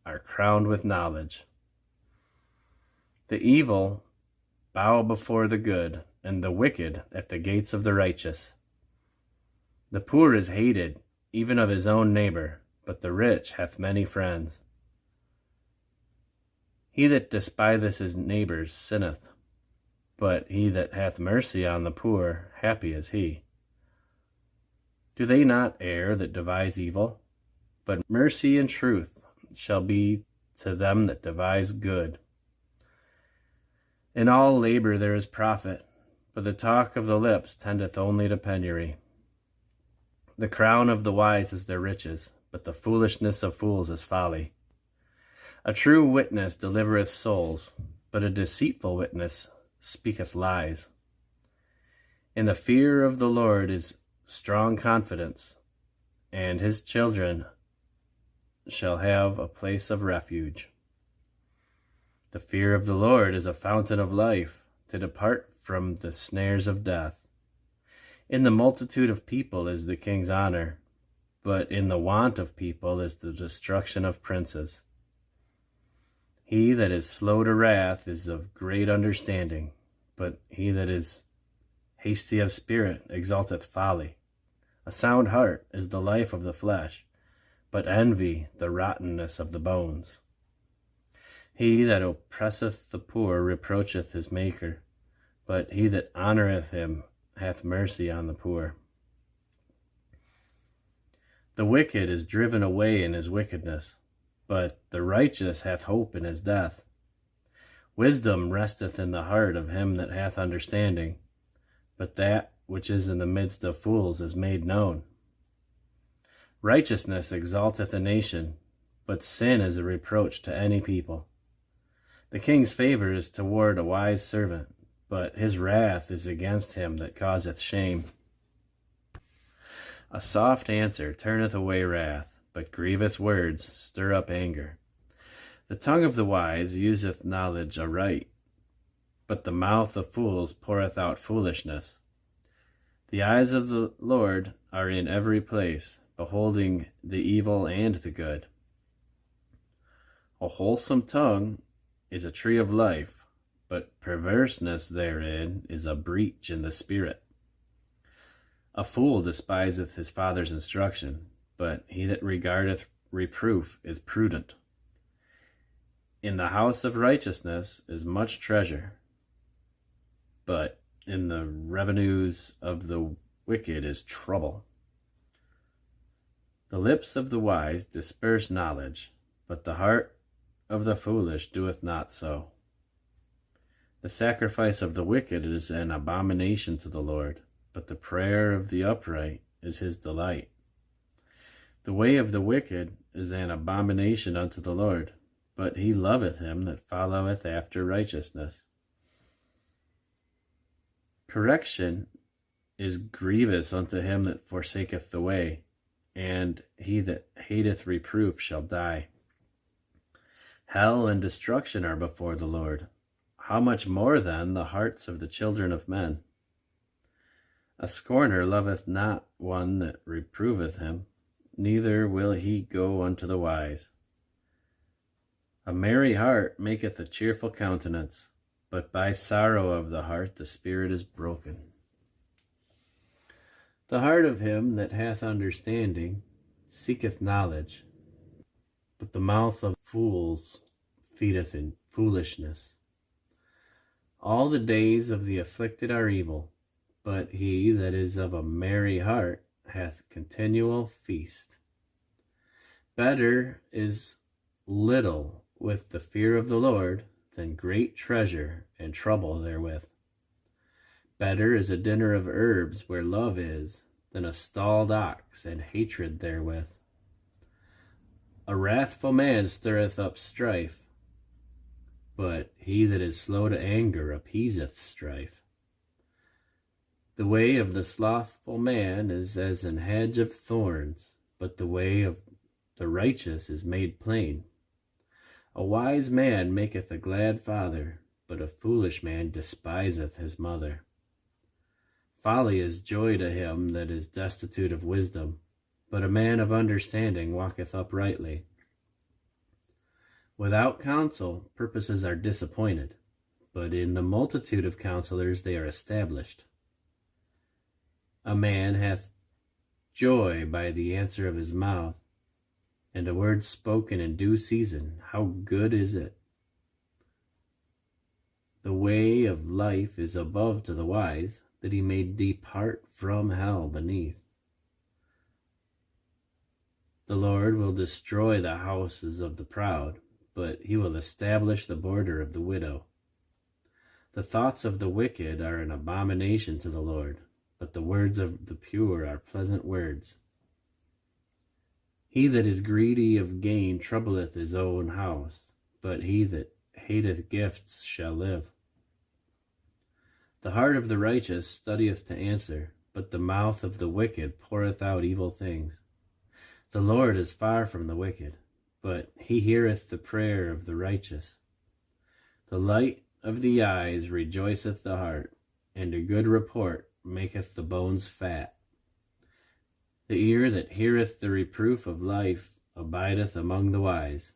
are crowned with knowledge. The evil bow before the good, and the wicked at the gates of the righteous. The poor is hated, even of his own neighbor, but the rich hath many friends. He that despiseth his neighbor sinneth, but he that hath mercy on the poor, happy is he. Do they not err that devise evil? But mercy and truth shall be to them that devise good. In all labor there is profit, but the talk of the lips tendeth only to penury. The crown of the wise is their riches, but the foolishness of fools is folly. A true witness delivereth souls, but a deceitful witness speaketh lies. In the fear of the Lord is strong confidence, and his children shall have a place of refuge. The fear of the Lord is a fountain of life, to depart from the snares of death. In the multitude of people is the king's honor, but in the want of people is the destruction of princes. He that is slow to wrath is of great understanding, but he that is hasty of spirit exalteth folly. A sound heart is the life of the flesh, but envy the rottenness of the bones. He that oppresseth the poor reproacheth his Maker, but he that honoureth him hath mercy on the poor. The wicked is driven away in his wickedness, but the righteous hath hope in his death. Wisdom resteth in the heart of him that hath understanding, but that which is in the midst of fools is made known. Righteousness exalteth a nation, but sin is a reproach to any people. The king's favor is toward a wise servant, but his wrath is against him that causeth shame. A soft answer turneth away wrath, but grievous words stir up anger. The tongue of the wise useth knowledge aright, but the mouth of fools poureth out foolishness. The eyes of the Lord are in every place, beholding the evil and the good. A wholesome tongue is a tree of life, but perverseness therein is a breach in the spirit. A fool despiseth his father's instruction, but he that regardeth reproof is prudent. In the house of righteousness is much treasure, but in the revenues of the wicked is trouble. The lips of the wise disperse knowledge, but the heart of the foolish doeth not so. The sacrifice of the wicked is an abomination to the Lord, but the prayer of the upright is his delight. The way of the wicked is an abomination unto the Lord, but he loveth him that followeth after righteousness. Correction is grievous unto him that forsaketh the way, and he that hateth reproof shall die. Hell and destruction are before the Lord. How much more then the hearts of the children of men? A scorner loveth not one that reproveth him, neither will he go unto the wise. A merry heart maketh a cheerful countenance, but by sorrow of the heart the spirit is broken. The heart of him that hath understanding seeketh knowledge, but the mouth of fools feedeth in foolishness. All the days of the afflicted are evil, but he that is of a merry heart hath continual feast. Better is little with the fear of the Lord than great treasure and trouble therewith. Better is a dinner of herbs where love is, than a stalled ox and hatred therewith. A wrathful man stirreth up strife, but he that is slow to anger appeaseth strife. The way of the slothful man is as an hedge of thorns, but the way of the righteous is made plain. A wise man maketh a glad father, but a foolish man despiseth his mother. Folly is joy to him that is destitute of wisdom, but a man of understanding walketh uprightly. Without counsel, purposes are disappointed, but in the multitude of counselors they are established. A man hath joy by the answer of his mouth, and a word spoken in due season, how good is it! The way of life is above to the wise, that he may depart from hell beneath. The Lord will destroy the houses of the proud, but he will establish the border of the widow. The thoughts of the wicked are an abomination to the Lord, but the words of the pure are pleasant words. He that is greedy of gain troubleth his own house, but he that hateth gifts shall live. The heart of the righteous studieth to answer, but the mouth of the wicked poureth out evil things. The Lord is far from the wicked, but he heareth the prayer of the righteous. The light of the eyes rejoiceth the heart, and a good report maketh the bones fat. The ear that heareth the reproof of life abideth among the wise.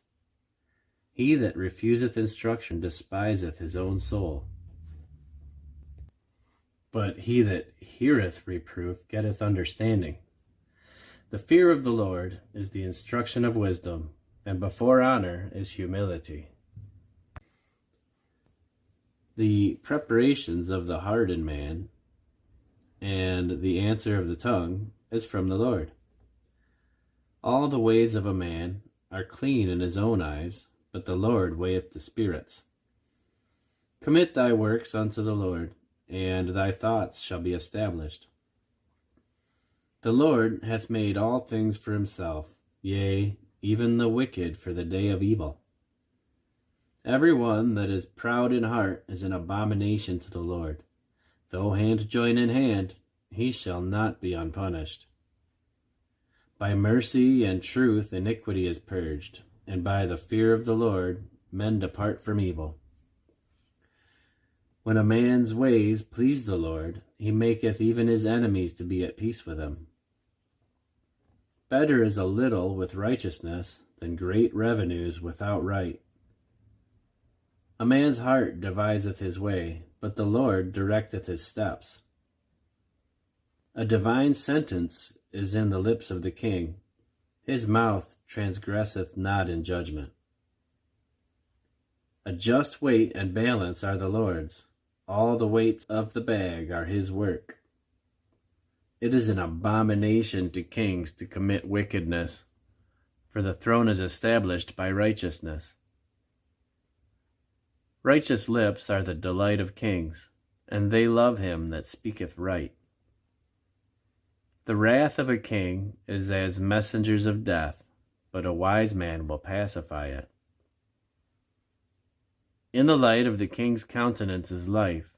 He that refuseth instruction despiseth his own soul, but he that heareth reproof getteth understanding. The fear of the Lord is the instruction of wisdom, and before honor is humility. The preparations of the heart in man, and the answer of the tongue, is from the Lord. All the ways of a man are clean in his own eyes, but the Lord weigheth the spirits. Commit thy works unto the Lord, and thy thoughts shall be established. The Lord hath made all things for himself, yea, even the wicked for the day of evil. Every one that is proud in heart is an abomination to the Lord. Though hand join in hand, he shall not be unpunished. By mercy and truth iniquity is purged, and by the fear of the Lord men depart from evil. When a man's ways please the Lord, he maketh even his enemies to be at peace with him. Better is a little with righteousness than great revenues without right. A man's heart deviseth his way, but the Lord directeth his steps. A divine sentence is in the lips of the king. His mouth transgresseth not in judgment. A just weight and balance are the Lord's. All the weights of the bag are his work. It is an abomination to kings to commit wickedness, for the throne is established by righteousness. Righteous lips are the delight of kings, and they love him that speaketh right. The wrath of a king is as messengers of death, but a wise man will pacify it. In the light of the king's countenance is life,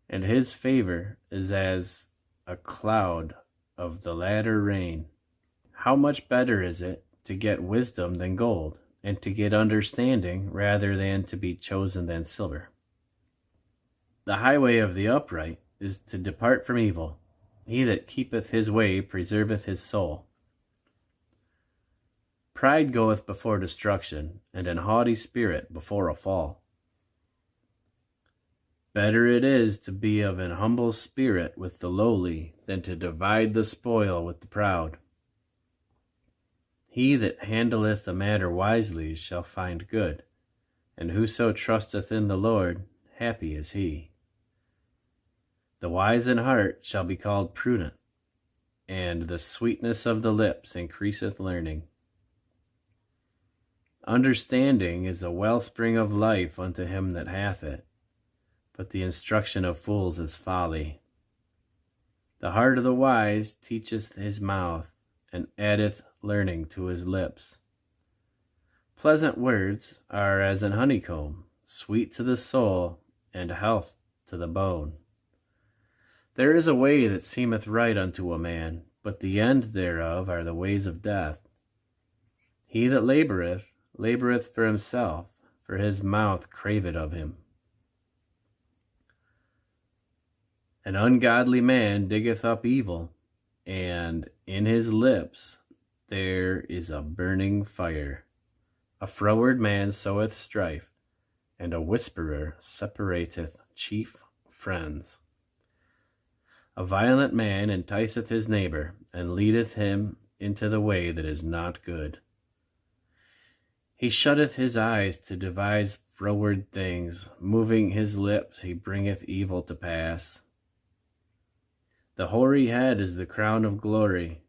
and his favor is as a cloud of the latter rain. How much better is it to get wisdom than gold, and to get understanding rather than to be chosen than silver? The highway of the upright is to depart from evil. He that keepeth his way preserveth his soul. Pride goeth before destruction, and an haughty spirit before a fall. Better it is to be of an humble spirit with the lowly than to divide the spoil with the proud. He that handleth a matter wisely shall find good, and whoso trusteth in the Lord, happy is he. The wise in heart shall be called prudent, and the sweetness of the lips increaseth learning. Understanding is a wellspring of life unto him that hath it, but the instruction of fools is folly. The heart of the wise teacheth his mouth, and addeth learning to his lips. Pleasant words are as an honeycomb, sweet to the soul, and health to the bone. There is a way that seemeth right unto a man, but the end thereof are the ways of death. He that laboureth, laboureth for himself, for his mouth craveth of him. An ungodly man diggeth up evil, and in his lips there is a burning fire. A froward man soweth strife, and a whisperer separateth chief friends. A violent man enticeth his neighbor, and leadeth him into the way that is not good. He shutteth his eyes to devise froward things, moving his lips he bringeth evil to pass. The hoary head is the crown of glory,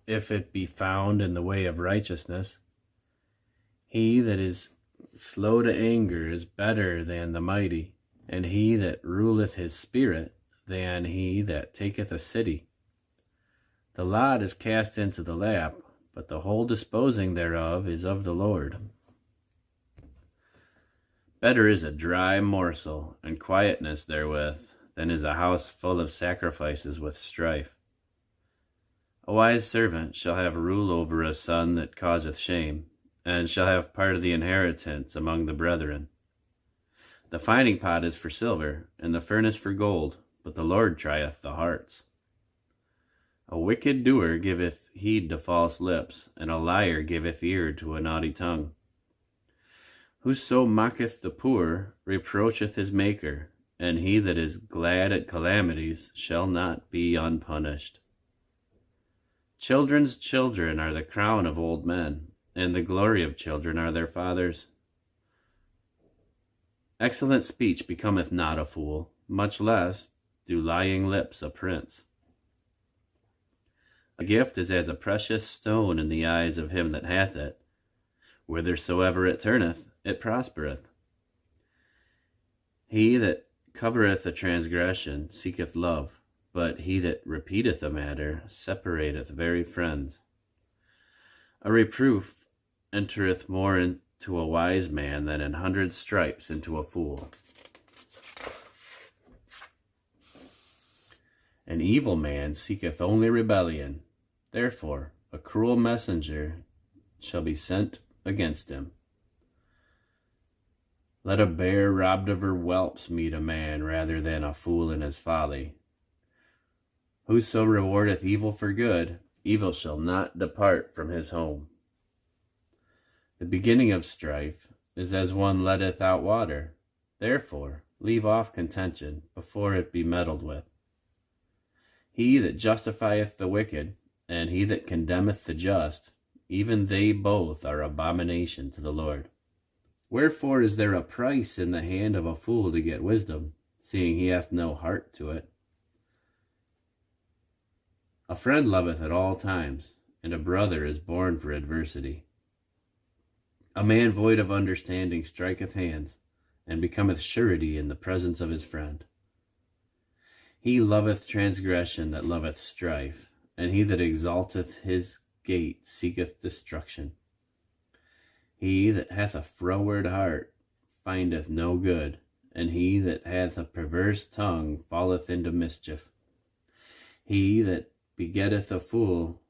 if it be found in the way of righteousness. He that is slow to anger is better than the mighty, and he that ruleth his spirit than he that taketh a city. The lot is cast into the lap, but the whole disposing thereof is of the Lord. Better is a dry morsel, and quietness therewith, than is a house full of sacrifices with strife. A wise servant shall have rule over a son that causeth shame, and shall have part of the inheritance among the brethren. The finding pot is for silver, and the furnace for gold, but the Lord trieth the hearts. A wicked doer giveth heed to false lips, and a liar giveth ear to a naughty tongue. Whoso mocketh the poor reproacheth his Maker, and he that is glad at calamities shall not be unpunished. Children's children are the crown of old men, and the glory of children are their fathers. Excellent speech becometh not a fool, much less do lying lips a prince. A gift is as a precious stone in the eyes of him that hath it. Whithersoever it turneth, it prospereth. He that covereth a transgression seeketh love, but he that repeateth a matter separateth very friends. A reproof entereth more into a wise man than 100 stripes into a fool. An evil man seeketh only rebellion, therefore a cruel messenger shall be sent against him. Let a bear robbed of her whelps meet a man rather than a fool in his folly. Whoso rewardeth evil for good, evil shall not depart from his home. The beginning of strife is as one letteth out water. Therefore leave off contention before it be meddled with. He that justifieth the wicked, and he that condemneth the just, even they both are abomination to the Lord. Wherefore is there a price in the hand of a fool to get wisdom, seeing he hath no heart to it? A friend loveth at all times, and a brother is born for adversity. A man void of understanding striketh hands, and becometh surety in the presence of his friend. He loveth transgression that loveth strife, and he that exalteth his gate seeketh destruction. He that hath a froward heart findeth no good, and he that hath a perverse tongue falleth into mischief. He that begetteth a fool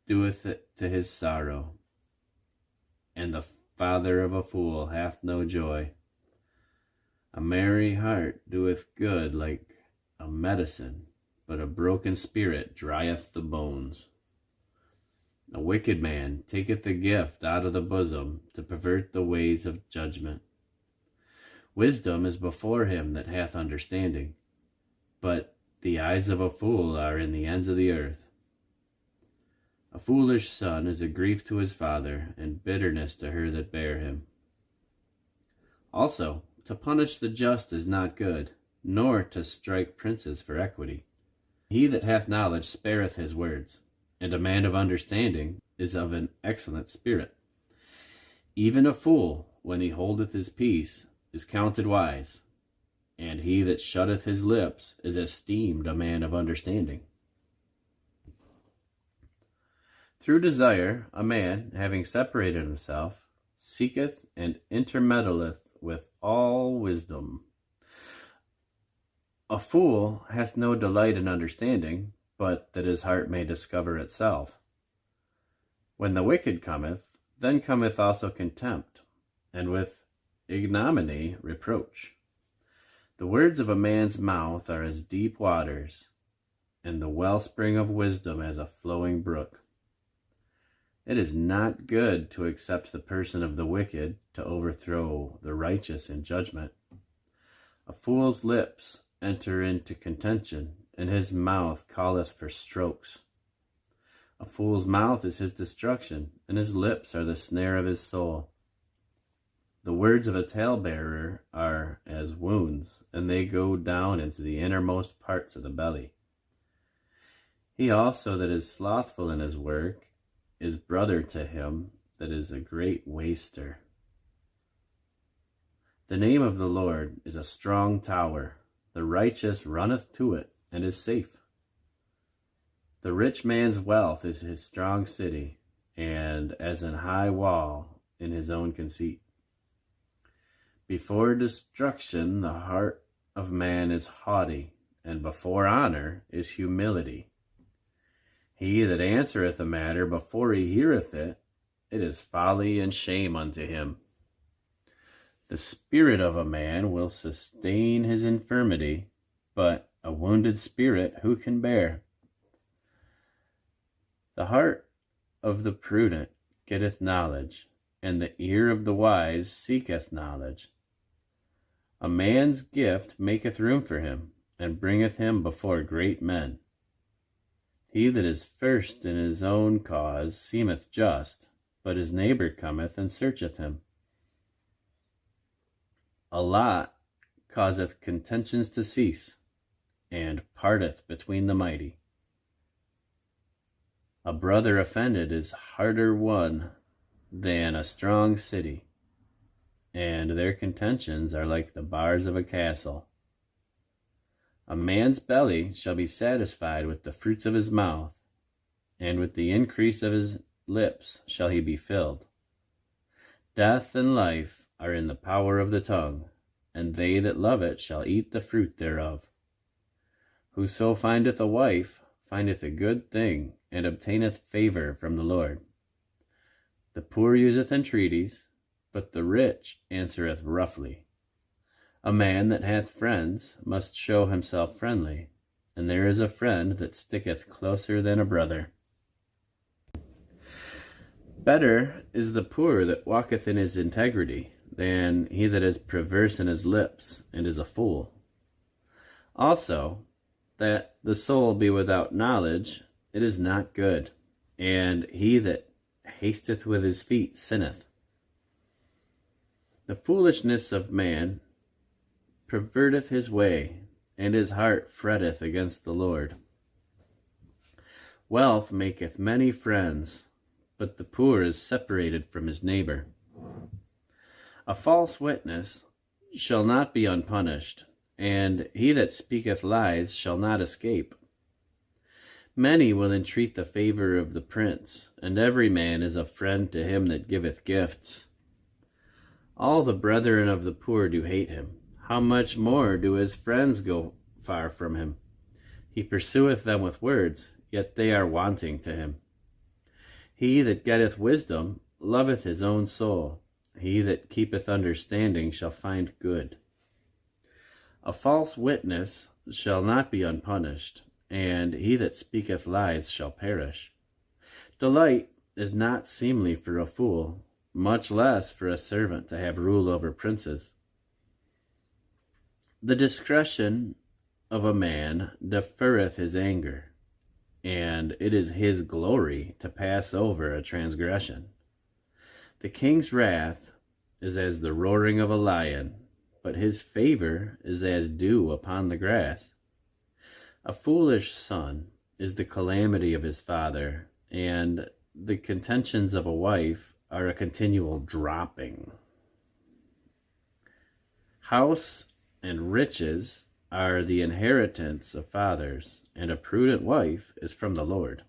doeth it to his sorrow, and the father of a fool hath no joy. A merry heart doeth good like a medicine, but a broken spirit drieth the bones. A wicked man taketh a gift out of the bosom to pervert the ways of judgment. Wisdom is before him that hath understanding, but the eyes of a fool are in the ends of the earth. A foolish son is a grief to his father, and bitterness to her that bare him. Also, to punish the just is not good, nor to strike princes for equity. He that hath knowledge spareth his words, and a man of understanding is of an excellent spirit. Even a fool, when he holdeth his peace, is counted wise, and he that shutteth his lips is esteemed a man of understanding. Through desire, a man, having separated himself, seeketh and intermeddleth with all wisdom. A fool hath no delight in understanding, but that his heart may discover itself. When the wicked cometh, then cometh also contempt, and with ignominy reproach. The words of a man's mouth are as deep waters, and the wellspring of wisdom as a flowing brook. It is not good to accept the person of the wicked, to overthrow the righteous in judgment. A fool's lips enter into contention, and his mouth calleth for strokes. A fool's mouth is his destruction, and his lips are the snare of his soul. The words of a talebearer are as wounds, and they go down into the innermost parts of the belly. He also that is slothful in his work is brother to him that is a great waster. The name of the Lord is a strong tower. The righteous runneth to it, and is safe. The rich man's wealth is his strong city, and as an high wall in his own conceit. Before destruction the heart of man is haughty, and before honor is humility. He that answereth a matter before he heareth it, it is folly and shame unto him. The spirit of a man will sustain his infirmity, but a wounded spirit who can bear? The heart of the prudent getteth knowledge, and the ear of the wise seeketh knowledge. A man's gift maketh room for him, and bringeth him before great men. He that is first in his own cause seemeth just, but his neighbor cometh and searcheth him. A lot causeth contentions to cease, and parteth between the mighty. A brother offended is harder won than a strong city, and their contentions are like the bars of a castle. A man's belly shall be satisfied with the fruits of his mouth, and with the increase of his lips shall he be filled. Death and life are in the power of the tongue, and they that love it shall eat the fruit thereof. Whoso findeth a wife findeth a good thing, and obtaineth favor from the Lord. The poor useth entreaties, but the rich answereth roughly. A man that hath friends must show himself friendly, and there is a friend that sticketh closer than a brother. Better is the poor that walketh in his integrity than he that is perverse in his lips and is a fool. Also, that the soul be without knowledge, it is not good, and he that hasteth with his feet sinneth. The foolishness of man perverteth his way, and his heart fretteth against the Lord. Wealth maketh many friends, but the poor is separated from his neighbor. A false witness shall not be unpunished, and he that speaketh lies shall not escape. Many will entreat the favor of the prince, and every man is a friend to him that giveth gifts. All the brethren of the poor do hate him. How much more do his friends go far from him? He pursueth them with words, yet they are wanting to him. He that getteth wisdom loveth his own soul. He that keepeth understanding shall find good. A false witness shall not be unpunished, and he that speaketh lies shall perish. Delight is not seemly for a fool, much less for a servant to have rule over princes. The discretion of a man deferreth his anger, and it is his glory to pass over a transgression. The king's wrath is as the roaring of a lion, but his favor is as dew upon the grass. A foolish son is the calamity of his father, and the contentions of a wife are a continual dropping. House and riches are the inheritance of fathers, and a prudent wife is from the Lord.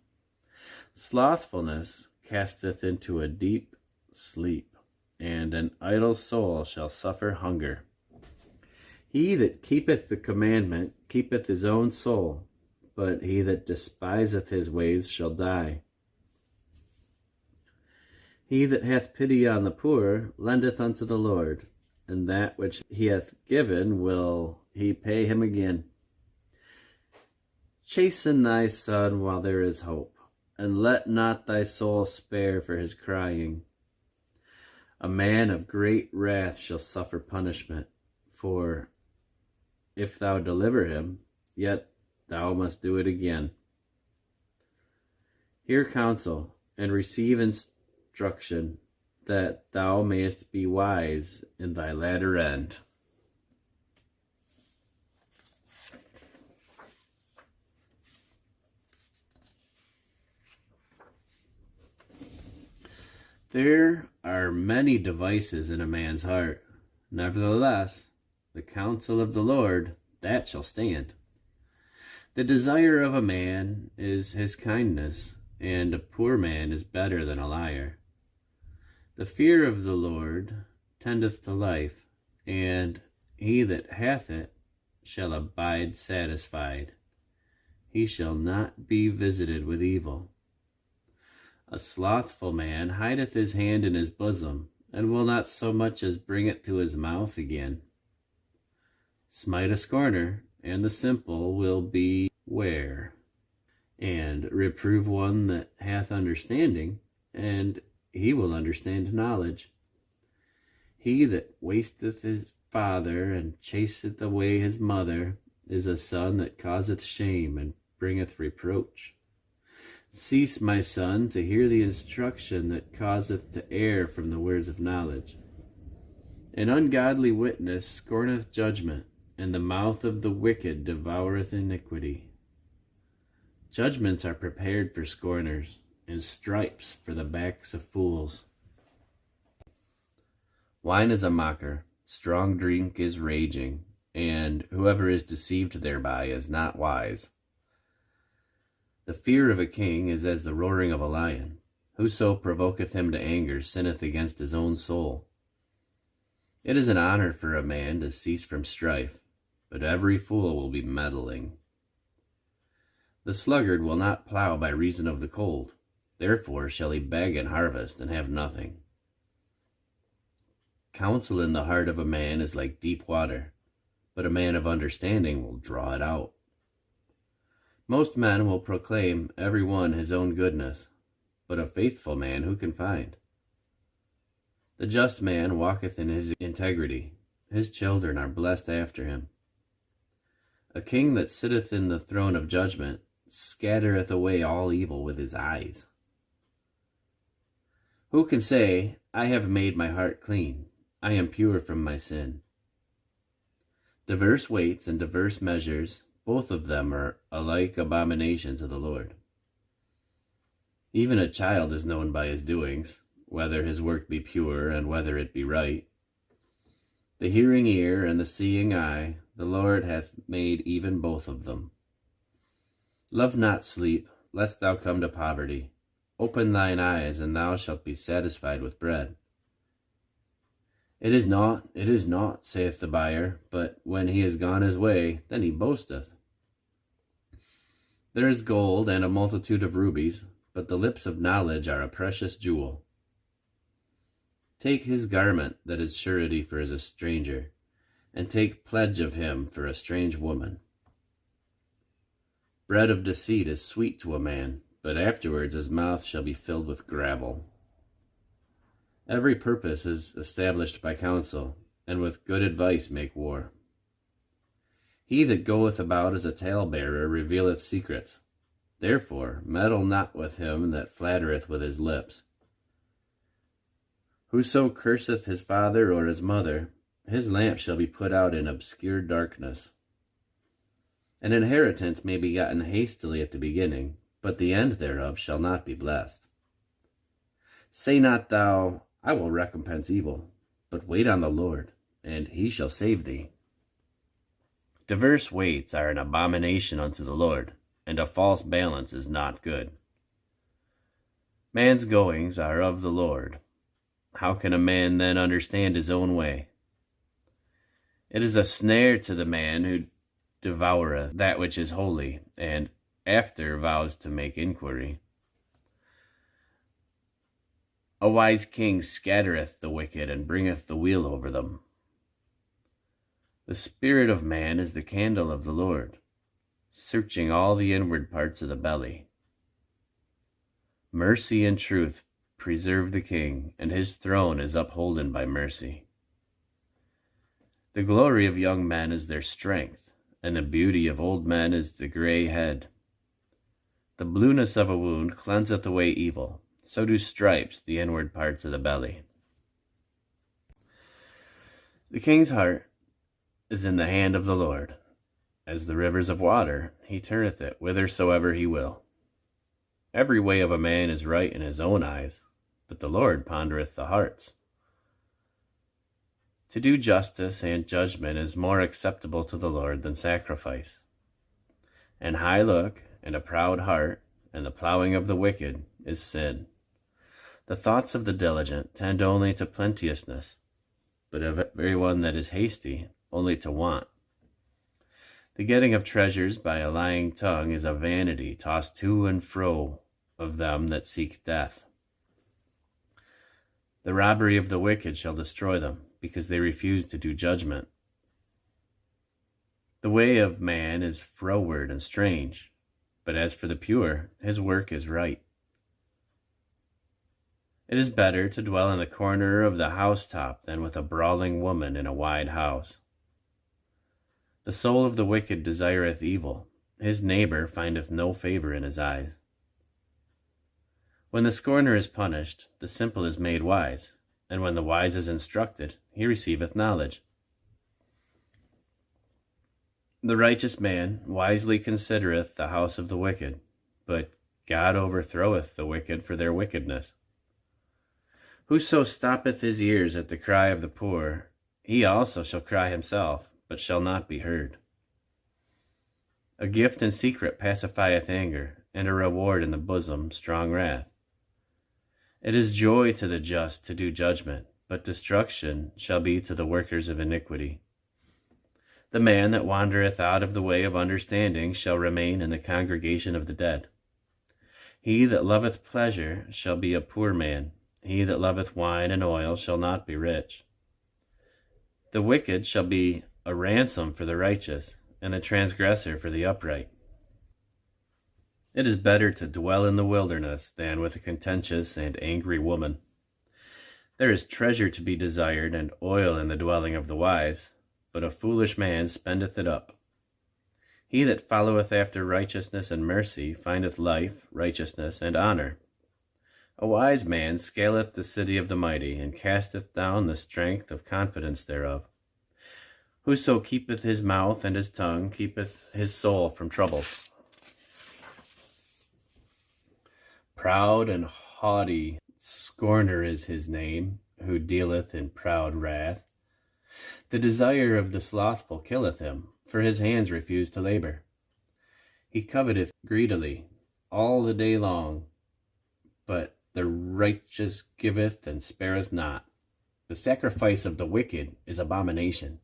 Slothfulness casteth into a deep sleep, and an idle soul shall suffer hunger. He that keepeth the commandment keepeth his own soul, but he that despiseth his ways shall die. He that hath pity on the poor lendeth unto the Lord, and that which he hath given will he pay him again. Chasten thy son while there is hope, and let not thy soul spare for his crying. A man of great wrath shall suffer punishment, for if thou deliver him, yet thou must do it again. Hear counsel, and receive instruction, that thou mayest be wise in thy latter end. There are many devices in a man's heart. Nevertheless, the counsel of the Lord, that shall stand. The desire of a man is his kindness, and a poor man is better than a liar. The fear of the Lord tendeth to life, and he that hath it shall abide satisfied. He shall not be visited with evil. A slothful man hideth his hand in his bosom, and will not so much as bring it to his mouth again. Smite a scorner, and the simple will beware. And reprove one that hath understanding, and he will understand knowledge. He that wasteth his father, and chaseth away his mother, is a son that causeth shame, and bringeth reproach. Cease, my son, to hear the instruction that causeth to err from the words of knowledge. An ungodly witness scorneth judgment, and the mouth of the wicked devoureth iniquity. Judgments are prepared for scorners, and stripes for the backs of fools. Wine is a mocker, strong drink is raging, and whoever is deceived thereby is not wise. The fear of a king is as the roaring of a lion. Whoso provoketh him to anger sinneth against his own soul. It is an honor for a man to cease from strife, but every fool will be meddling. The sluggard will not plow by reason of the cold, therefore shall he beg in harvest and have nothing. Counsel in the heart of a man is like deep water, but a man of understanding will draw it out. Most men will proclaim every one his own goodness, but a faithful man who can find? The just man walketh in his integrity, his children are blessed after him. A king that sitteth in the throne of judgment scattereth away all evil with his eyes. Who can say, I have made my heart clean, I am pure from my sin? Diverse weights and diverse measures, both of them are alike abomination to the Lord. Even a child is known by his doings, whether his work be pure and whether it be right. The hearing ear and the seeing eye, the Lord hath made even both of them. Love not sleep, lest thou come to poverty. Open thine eyes, and thou shalt be satisfied with bread. It is naught, saith the buyer, but when he is gone his way, then he boasteth. There is gold and a multitude of rubies, but the lips of knowledge are a precious jewel. Take his garment that is surety for a stranger, and take pledge of him for a strange woman. Bread of deceit is sweet to a man, but afterwards his mouth shall be filled with gravel. Every purpose is established by counsel, and with good advice make war. He that goeth about as a talebearer revealeth secrets. Therefore meddle not with him that flattereth with his lips. Whoso curseth his father or his mother, his lamp shall be put out in obscure darkness. An inheritance may be gotten hastily at the beginning, but the end thereof shall not be blessed. Say not thou, I will recompense evil, but wait on the Lord, and he shall save thee. Diverse weights are an abomination unto the Lord, and a false balance is not good. Man's goings are of the Lord. How can a man then understand his own way? It is a snare to the man who devoureth that which is holy, and after vows to make inquiry. A wise king scattereth the wicked, and bringeth the wheel over them. The spirit of man is the candle of the Lord, searching all the inward parts of the belly. Mercy and truth preserve the king, and his throne is upholden by mercy. The glory of young men is their strength, and the beauty of old men is the gray head. The blueness of a wound cleanseth away evil, so do stripes the inward parts of the belly. The king's heart is in the hand of the Lord. As the rivers of water, he turneth it whithersoever he will. Every way of a man is right in his own eyes, but the Lord pondereth the hearts. To do justice and judgment is more acceptable to the Lord than sacrifice. An high look and a proud heart, and the plowing of the wicked, is sin. The thoughts of the diligent tend only to plenteousness, but of every one that is hasty, only to want. The getting of treasures by a lying tongue is a vanity tossed to and fro of them that seek death. The robbery of the wicked shall destroy them, because they refuse to do judgment. The way of man is froward and strange, but as for the pure, his work is right. It is better to dwell in the corner of the housetop than with a brawling woman in a wide house. The soul of the wicked desireth evil. His neighbor findeth no favor in his eyes. When the scorner is punished, the simple is made wise, and when the wise is instructed, he receiveth knowledge. The righteous man wisely considereth the house of the wicked, but God overthroweth the wicked for their wickedness. Whoso stoppeth his ears at the cry of the poor, he also shall cry himself, but shall not be heard. A gift in secret pacifieth anger, and a reward in the bosom strong wrath. It is joy to the just to do judgment, but destruction shall be to the workers of iniquity. The man that wandereth out of the way of understanding shall remain in the congregation of the dead. He that loveth pleasure shall be a poor man. He that loveth wine and oil shall not be rich. The wicked shall be a ransom for the righteous, and the transgressor for the upright. It is better to dwell in the wilderness than with a contentious and angry woman. There is treasure to be desired and oil in the dwelling of the wise, but a foolish man spendeth it up. He that followeth after righteousness and mercy findeth life, righteousness, and honor. A wise man scaleth the city of the mighty, and casteth down the strength of confidence thereof. Whoso keepeth his mouth and his tongue keepeth his soul from troubles. Proud and haughty scorner is his name, who dealeth in proud wrath. The desire of the slothful killeth him, for his hands refuse to labor. He coveteth greedily all the day long, but the righteous giveth and spareth not. The sacrifice of the wicked is abomination.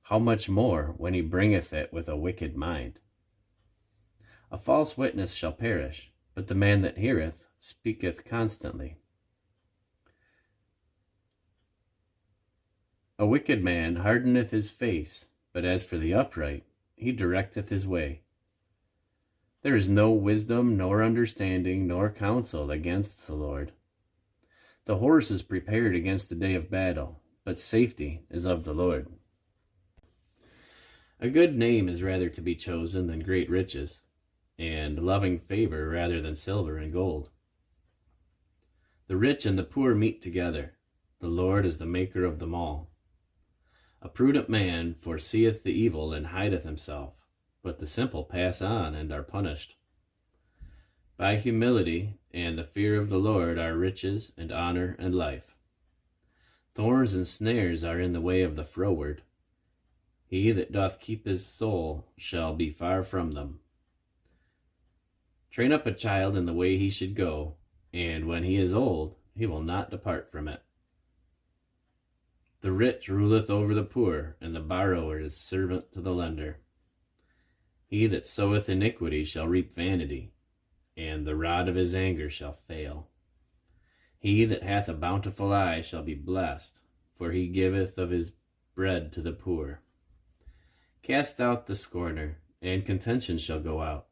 How much more when he bringeth it with a wicked mind? A false witness shall perish, but the man that heareth speaketh constantly. A wicked man hardeneth his face, but as for the upright, he directeth his way. There is no wisdom, nor understanding, nor counsel against the Lord. The horse is prepared against the day of battle, but safety is of the Lord. A good name is rather to be chosen than great riches, and loving favor rather than silver and gold. The rich and the poor meet together. The Lord is the maker of them all. A prudent man foreseeth the evil and hideth himself, but the simple pass on and are punished. By humility and the fear of the Lord are riches and honor and life. Thorns and snares are in the way of the froward. He that doth keep his soul shall be far from them. Train up a child in the way he should go, and when he is old, he will not depart from it. The rich ruleth over the poor, and the borrower is servant to the lender. He that soweth iniquity shall reap vanity, and the rod of his anger shall fail. He that hath a bountiful eye shall be blessed, for he giveth of his bread to the poor. Cast out the scorner, and contention shall go out.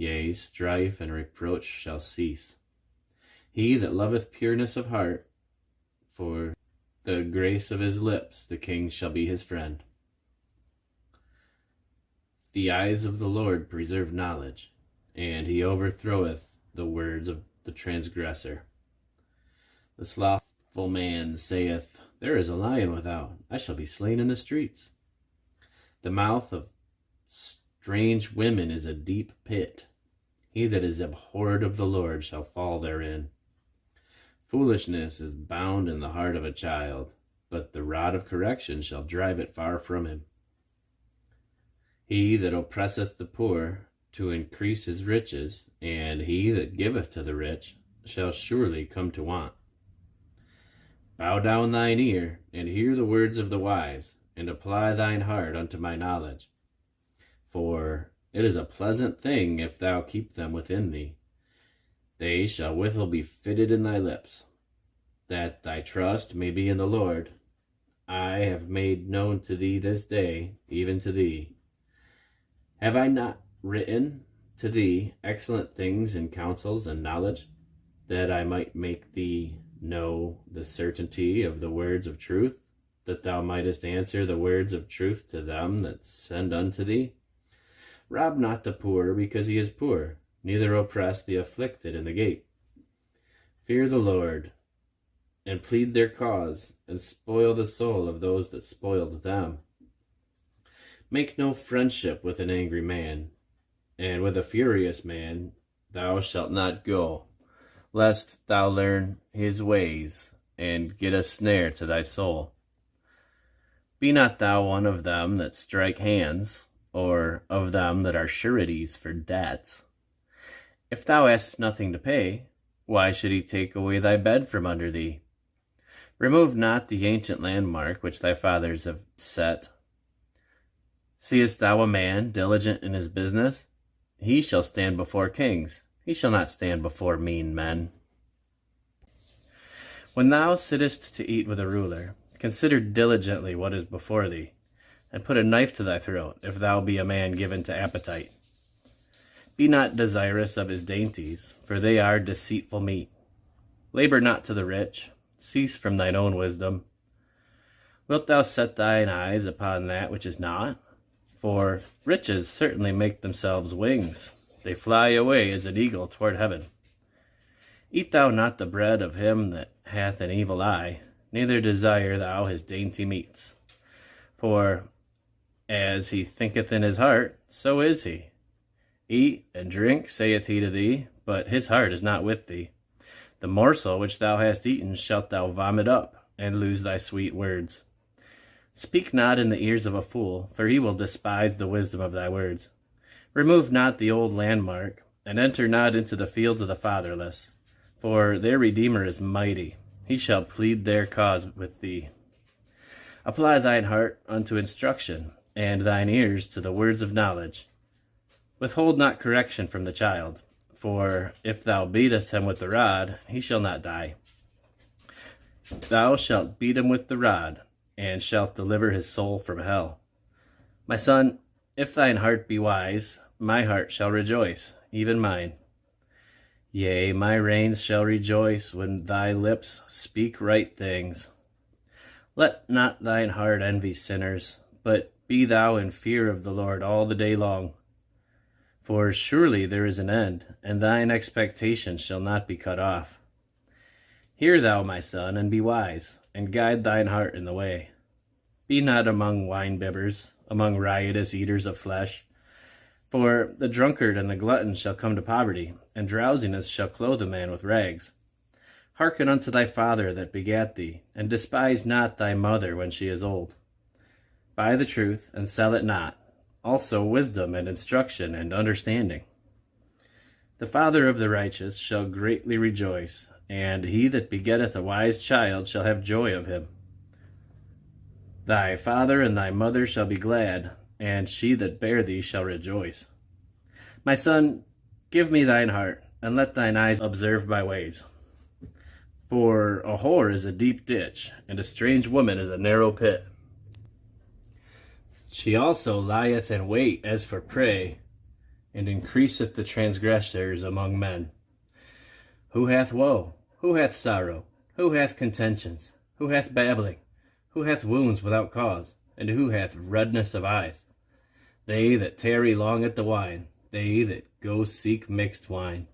Yea, strife and reproach shall cease. He that loveth pureness of heart, for the grace of his lips the king shall be his friend. The eyes of the Lord preserve knowledge, and he overthroweth the words of the transgressor. The slothful man saith, There is a lion without, I shall be slain in the streets. The mouth of strange women is a deep pit. He that is abhorred of the Lord shall fall therein. Foolishness is bound in the heart of a child, but the rod of correction shall drive it far from him. He that oppresseth the poor to increase his riches, and he that giveth to the rich, shall surely come to want. Bow down thine ear, and hear the words of the wise, and apply thine heart unto my knowledge. For it is a pleasant thing if thou keep them within thee. They shall withal be fitted in thy lips, that thy trust may be in the Lord. I have made known to thee this day, even to thee. Have I not written to thee excellent things in counsels and knowledge, that I might make thee know the certainty of the words of truth, that thou mightest answer the words of truth to them that send unto thee? Rob not the poor because he is poor, neither oppress the afflicted in the gate. Fear the Lord, and plead their cause, and spoil the soul of those that spoiled them. Make no friendship with an angry man, and with a furious man thou shalt not go, lest thou learn his ways, and get a snare to thy soul. Be not thou one of them that strike hands, or of them that are sureties for debts. If thou hast nothing to pay, why should he take away thy bed from under thee? Remove not the ancient landmark which thy fathers have set. Seest thou a man diligent in his business? He shall stand before kings. He shall not stand before mean men. When thou sittest to eat with a ruler, consider diligently what is before thee, and put a knife to thy throat, if thou be a man given to appetite. Be not desirous of his dainties, for they are deceitful meat. Labor not to the rich, cease from thine own wisdom. Wilt thou set thine eyes upon that which is not? For riches certainly make themselves wings. They fly away as an eagle toward heaven. Eat thou not the bread of him that hath an evil eye, neither desire thou his dainty meats. For as he thinketh in his heart, so is he. Eat and drink, saith he to thee, but his heart is not with thee. The morsel which thou hast eaten shalt thou vomit up, and lose thy sweet words. Speak not in the ears of a fool, for he will despise the wisdom of thy words. Remove not the old landmark, and enter not into the fields of the fatherless. For their Redeemer is mighty, he shall plead their cause with thee. Apply thine heart unto instruction, and thine ears to the words of knowledge. Withhold not correction from the child, for if thou beatest him with the rod, he shall not die. Thou shalt beat him with the rod, and shalt deliver his soul from hell. My son, if thine heart be wise, my heart shall rejoice, even mine. Yea, my reins shall rejoice when thy lips speak right things. Let not thine heart envy sinners, but be thou in fear of the Lord all the day long. For surely there is an end, and thine expectation shall not be cut off. Hear thou, my son, and be wise, and guide thine heart in the way. Be not among wine-bibbers, among riotous eaters of flesh. For the drunkard and the glutton shall come to poverty, and drowsiness shall clothe a man with rags. Hearken unto thy father that begat thee, and despise not thy mother when she is old. Buy the truth, and sell it not, also wisdom and instruction and understanding. The father of the righteous shall greatly rejoice, and he that begetteth a wise child shall have joy of him. Thy father and thy mother shall be glad, and she that bare thee shall rejoice. My son, give me thine heart, and let thine eyes observe my ways. For a whore is a deep ditch, and a strange woman is a narrow pit. She also lieth in wait as for prey, and increaseth the transgressors among men. Who hath woe? Who hath sorrow? Who hath contentions? Who hath babbling? Who hath wounds without cause? And who hath redness of eyes? They that tarry long at the wine, they that go seek mixed wine.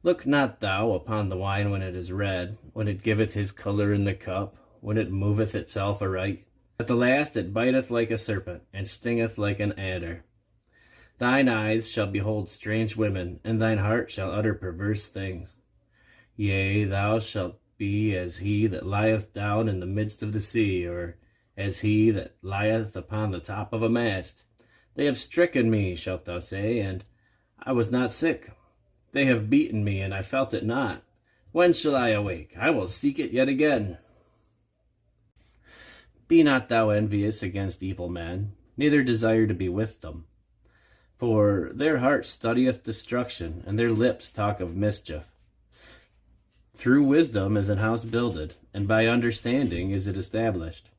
Look not thou upon the wine when it is red, when it giveth his colour in the cup, when it moveth itself aright. At the last it biteth like a serpent, and stingeth like an adder. Thine eyes shall behold strange women, and thine heart shall utter perverse things. Yea, thou shalt be as he that lieth down in the midst of the sea, or as he that lieth upon the top of a mast. They have stricken me, shalt thou say, and I was not sick. They have beaten me, and I felt it not. When shall I awake? I will seek it yet again. Be not thou envious against evil men, neither desire to be with them. For their heart studieth destruction, and their lips talk of mischief. Through wisdom is an house builded, and by understanding is it established.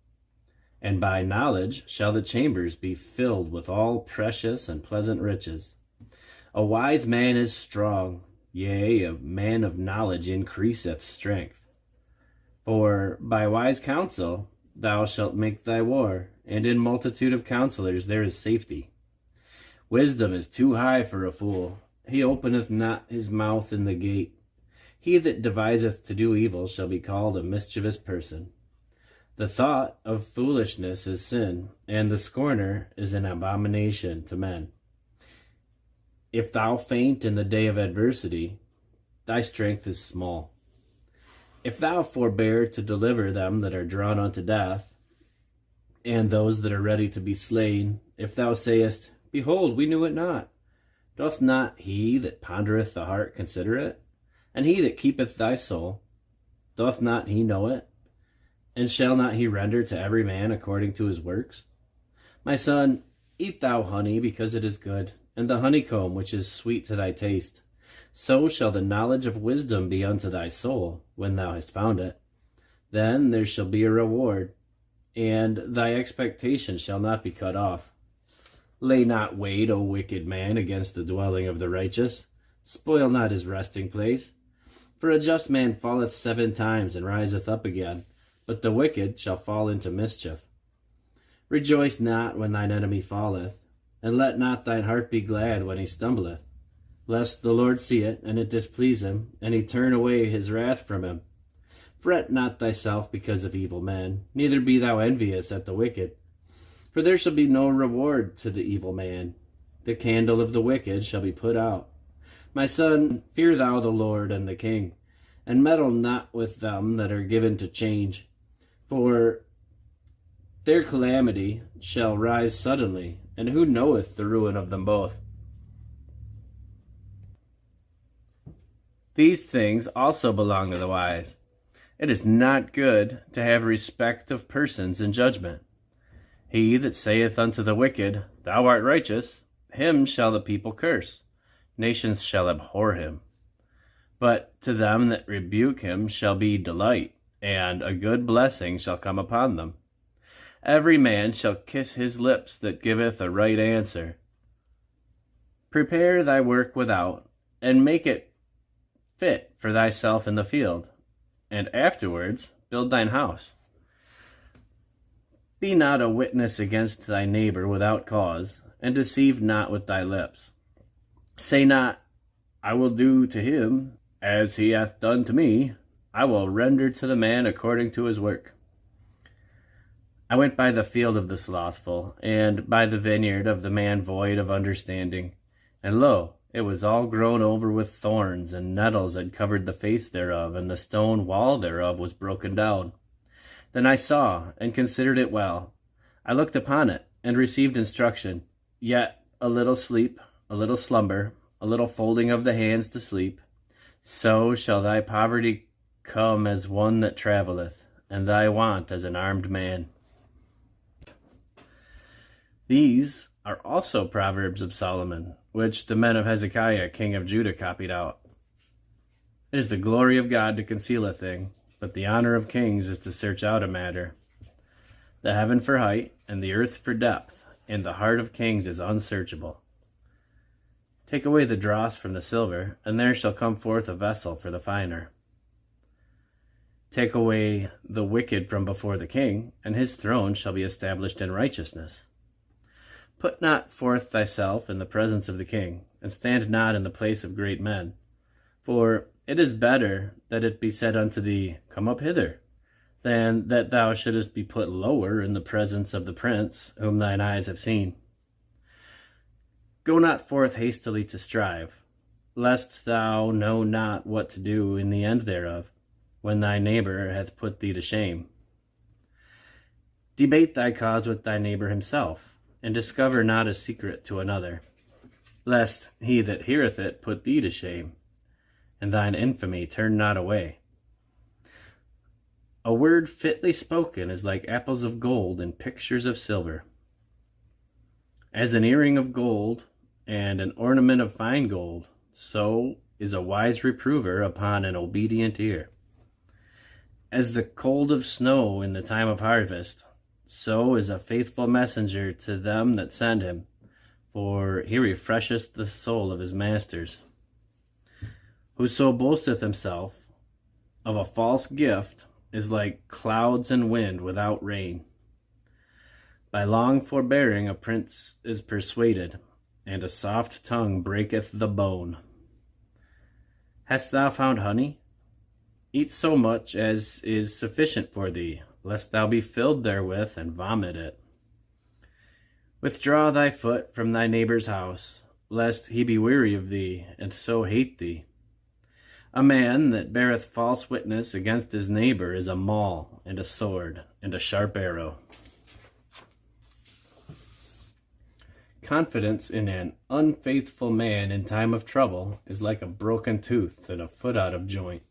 And by knowledge shall the chambers be filled with all precious and pleasant riches. A wise man is strong, yea, a man of knowledge increaseth strength. For by wise counsel thou shalt make thy war, and in multitude of counselors there is safety. Wisdom is too high for a fool, he openeth not his mouth in the gate. He that deviseth to do evil shall be called a mischievous person. The thought of foolishness is sin, and the scorner is an abomination to men. If thou faint in the day of adversity, thy strength is small. If thou forbear to deliver them that are drawn unto death, and those that are ready to be slain, if thou sayest, Behold, we knew it not, doth not he that pondereth the heart consider it? And he that keepeth thy soul, doth not he know it? And shall not he render to every man according to his works? My son, eat thou honey, because it is good, and the honeycomb which is sweet to thy taste. So shall the knowledge of wisdom be unto thy soul, when thou hast found it. Then there shall be a reward, and thy expectation shall not be cut off. Lay not wait, O wicked man, against the dwelling of the righteous. Spoil not his resting place. For a just man falleth 7 times, and riseth up again, but the wicked shall fall into mischief. Rejoice not when thine enemy falleth, and let not thine heart be glad when he stumbleth, lest the Lord see it, and it displease him, and he turn away his wrath from him. Fret not thyself because of evil men, neither be thou envious at the wicked. For there shall be no reward to the evil man. The candle of the wicked shall be put out. My son, fear thou the Lord and the king, and meddle not with them that are given to change. For their calamity shall rise suddenly, and who knoweth the ruin of them both? These things also belong to the wise. It is not good to have respect of persons in judgment. He that saith unto the wicked, Thou art righteous, him shall the people curse. Nations shall abhor him. But to them that rebuke him shall be delight, and a good blessing shall come upon them. Every man shall kiss his lips that giveth a right answer. Prepare thy work without, and make it fit for thyself in the field, and afterwards build thine house. Be not a witness against thy neighbor without cause, and deceive not with thy lips. Say not, I will do to him as he hath done to me. I will render to the man according to his work. I went by the field of the slothful, and by the vineyard of the man void of understanding. And lo, it was all grown over with thorns, and nettles had covered the face thereof, and the stone wall thereof was broken down. Then I saw, and considered it well. I looked upon it, and received instruction. Yet a little sleep, a little slumber, a little folding of the hands to sleep. So shall thy poverty come as one that travelleth, and thy want as an armed man. These are also Proverbs of Solomon, which the men of Hezekiah, king of Judah, copied out. It is the glory of God to conceal a thing, but the honor of kings is to search out a matter. The heaven for height, and the earth for depth, and the heart of kings is unsearchable. Take away the dross from the silver, and there shall come forth a vessel for the finer. Take away the wicked from before the king, and his throne shall be established in righteousness. Put not forth thyself in the presence of the king, and stand not in the place of great men. For it is better that it be said unto thee, Come up hither, than that thou shouldest be put lower in the presence of the prince, whom thine eyes have seen. Go not forth hastily to strive, lest thou know not what to do in the end thereof, when thy neighbor hath put thee to shame. Debate thy cause with thy neighbor himself, and discover not a secret to another, lest he that heareth it put thee to shame, and thine infamy turn not away. A word fitly spoken is like apples of gold and pictures of silver. As an earring of gold and an ornament of fine gold, so is a wise reprover upon an obedient ear. As the cold of snow in the time of harvest, so is a faithful messenger to them that send him, for he refresheth the soul of his masters. Whoso boasteth himself of a false gift is like clouds and wind without rain. By long forbearing a prince is persuaded, and a soft tongue breaketh the bone. Hast thou found honey? Eat so much as is sufficient for thee, lest thou be filled therewith and vomit it. Withdraw thy foot from thy neighbor's house, lest he be weary of thee, and so hate thee. A man that beareth false witness against his neighbor is a maul, and a sword, and a sharp arrow. Confidence in an unfaithful man in time of trouble is like a broken tooth and a foot out of joint.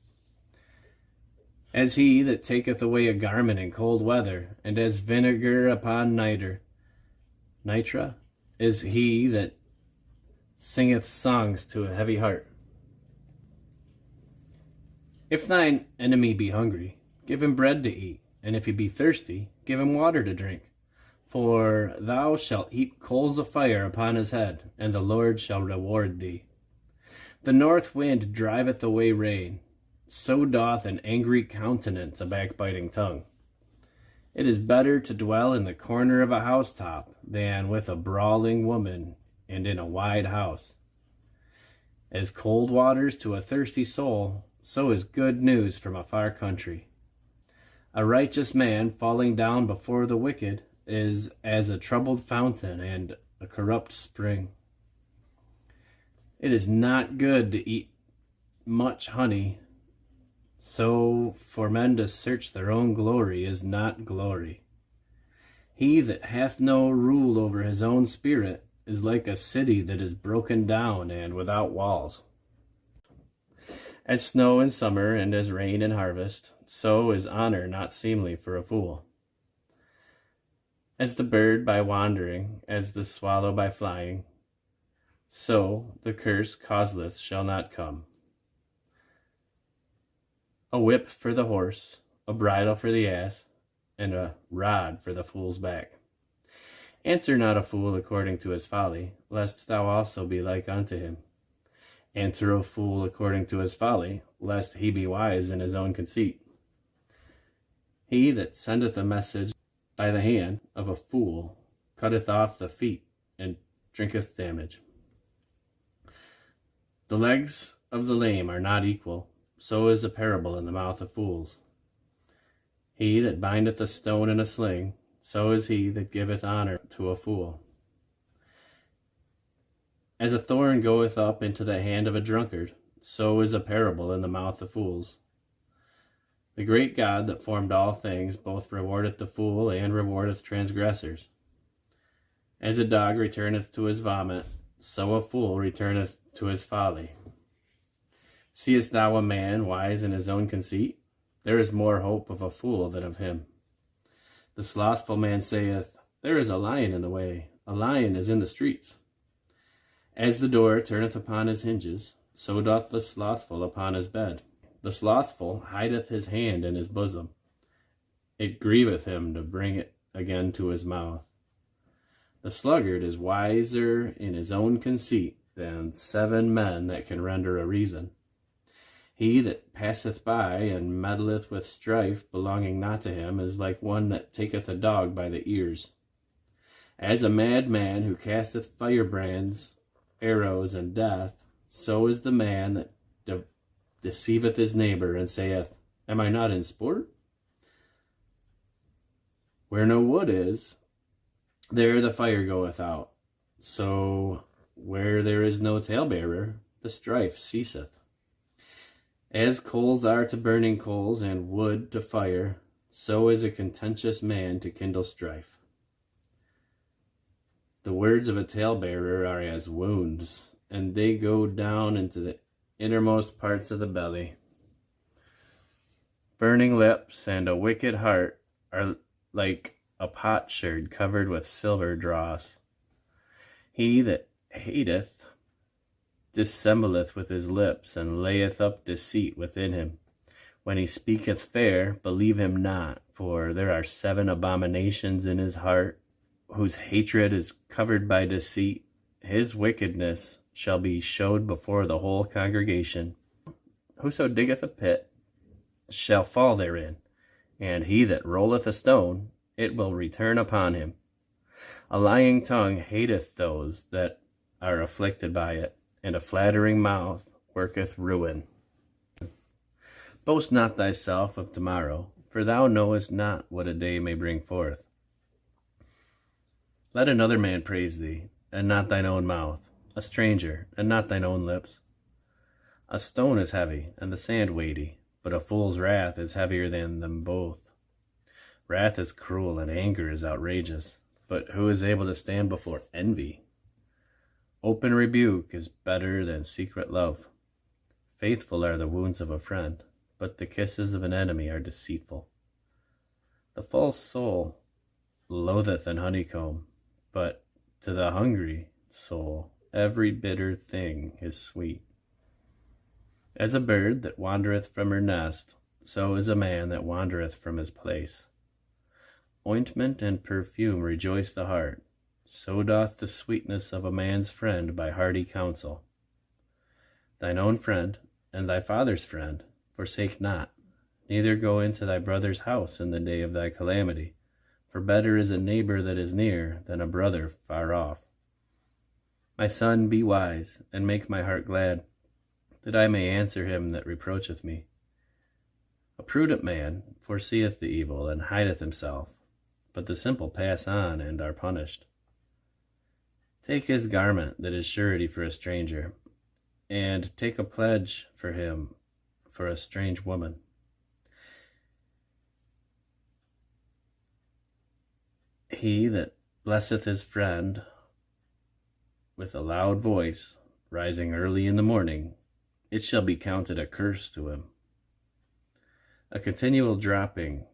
As he that taketh away a garment in cold weather, and as vinegar upon niter, is he that singeth songs to a heavy heart. If thine enemy be hungry, give him bread to eat, and if he be thirsty, give him water to drink. For thou shalt heap coals of fire upon his head, and the Lord shall reward thee. The north wind driveth away rain, so doth an angry countenance a backbiting tongue. It is better to dwell in the corner of a housetop than with a brawling woman and in a wide house. As cold waters to a thirsty soul, so is good news from a far country. A righteous man falling down before the wicked is as a troubled fountain and a corrupt spring. It is not good to eat much honey, so for men to search their own glory is not glory. He that hath no rule over his own spirit is like a city that is broken down and without walls. As snow in summer and as rain in harvest, so is honor not seemly for a fool. As the bird by wandering, as the swallow by flying, so the curse causeless shall not come. A whip for the horse, a bridle for the ass, and a rod for the fool's back. Answer not a fool according to his folly, lest thou also be like unto him. Answer a fool according to his folly, lest he be wise in his own conceit. He that sendeth a message by the hand of a fool cutteth off the feet and drinketh damage. The legs of the lame are not equal, so is a parable in the mouth of fools. He that bindeth a stone in a sling, so is he that giveth honor to a fool. As a thorn goeth up into the hand of a drunkard, so is a parable in the mouth of fools. The great God that formed all things both rewardeth the fool and rewardeth transgressors. As a dog returneth to his vomit, so a fool returneth to his folly. Seest thou a man wise in his own conceit? There is more hope of a fool than of him. The slothful man saith, There is a lion in the way, a lion is in the streets. As the door turneth upon his hinges, so doth the slothful upon his bed. The slothful hideth his hand in his bosom. It grieveth him to bring it again to his mouth. The sluggard is wiser in his own conceit than 7 men that can render a reason. He that passeth by and meddleth with strife belonging not to him is like one that taketh a dog by the ears. As a madman who casteth firebrands, arrows, and death, so is the man that deceiveth his neighbor and saith, Am I not in sport? Where no wood is, there the fire goeth out. So where there is no talebearer, the strife ceaseth. As coals are to burning coals and wood to fire, so is a contentious man to kindle strife. The words of a talebearer are as wounds, and they go down into the innermost parts of the belly. Burning lips and a wicked heart are like a potsherd covered with silver dross. He that hateth dissembleth with his lips, and layeth up deceit within him. When he speaketh fair, believe him not, for there are 7 abominations in his heart, whose hatred is covered by deceit. His wickedness shall be showed before the whole congregation. Whoso diggeth a pit shall fall therein, and he that rolleth a stone, it will return upon him. A lying tongue hateth those that are afflicted by it, and a flattering mouth worketh ruin. Boast not thyself of tomorrow, for thou knowest not what a day may bring forth. Let another man praise thee, and not thine own mouth, a stranger, and not thine own lips. A stone is heavy, and the sand weighty, but a fool's wrath is heavier than them both. Wrath is cruel, and anger is outrageous, but who is able to stand before envy? Open rebuke is better than secret love. Faithful are the wounds of a friend, but the kisses of an enemy are deceitful. The false soul loatheth an honeycomb, but to the hungry soul every bitter thing is sweet. As a bird that wandereth from her nest, so is a man that wandereth from his place. Ointment and perfume rejoice the heart, so doth the sweetness of a man's friend by hearty counsel. Thine own friend and thy father's friend forsake not, neither go into thy brother's house in the day of thy calamity, for better is a neighbor that is near than a brother far off. My son, be wise, and make my heart glad, that I may answer him that reproacheth me. A prudent man foreseeth the evil, and hideth himself, but the simple pass on and are punished. Take his garment that is surety for a stranger, and take a pledge for him for a strange woman. He that blesseth his friend with a loud voice, rising early in the morning, it shall be counted a curse to him. A continual dropping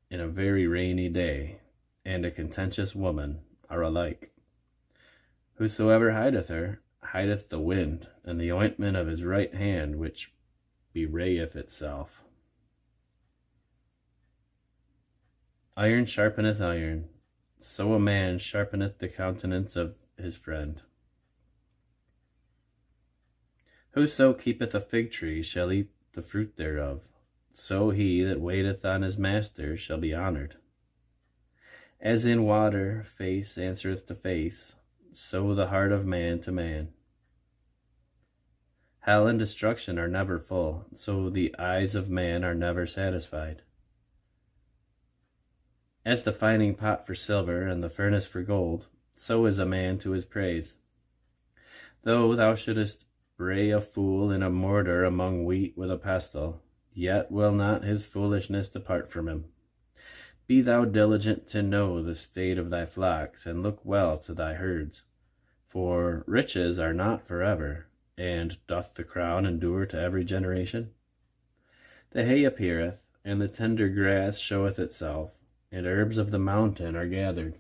in a very rainy day, and a contentious woman are alike. Whosoever hideth her, hideth the wind, and the ointment of his right hand, which bewrayeth itself. Iron sharpeneth iron, so a man sharpeneth the countenance of his friend. Whoso keepeth a fig tree shall eat the fruit thereof, so he that waiteth on his master shall be honored. As in water face answereth to face, so the heart of man to man. Hell and destruction are never full, so the eyes of man are never satisfied. As the fining pot for silver and the furnace for gold, so is a man to his praise. Though thou shouldest bray a fool in a mortar among wheat with a pestle, yet will not his foolishness depart from him. Be thou diligent to know the state of thy flocks, and look well to thy herds. For riches are not forever, and doth the crown endure to every generation? The hay appeareth, and the tender grass showeth itself, and herbs of the mountain are gathered.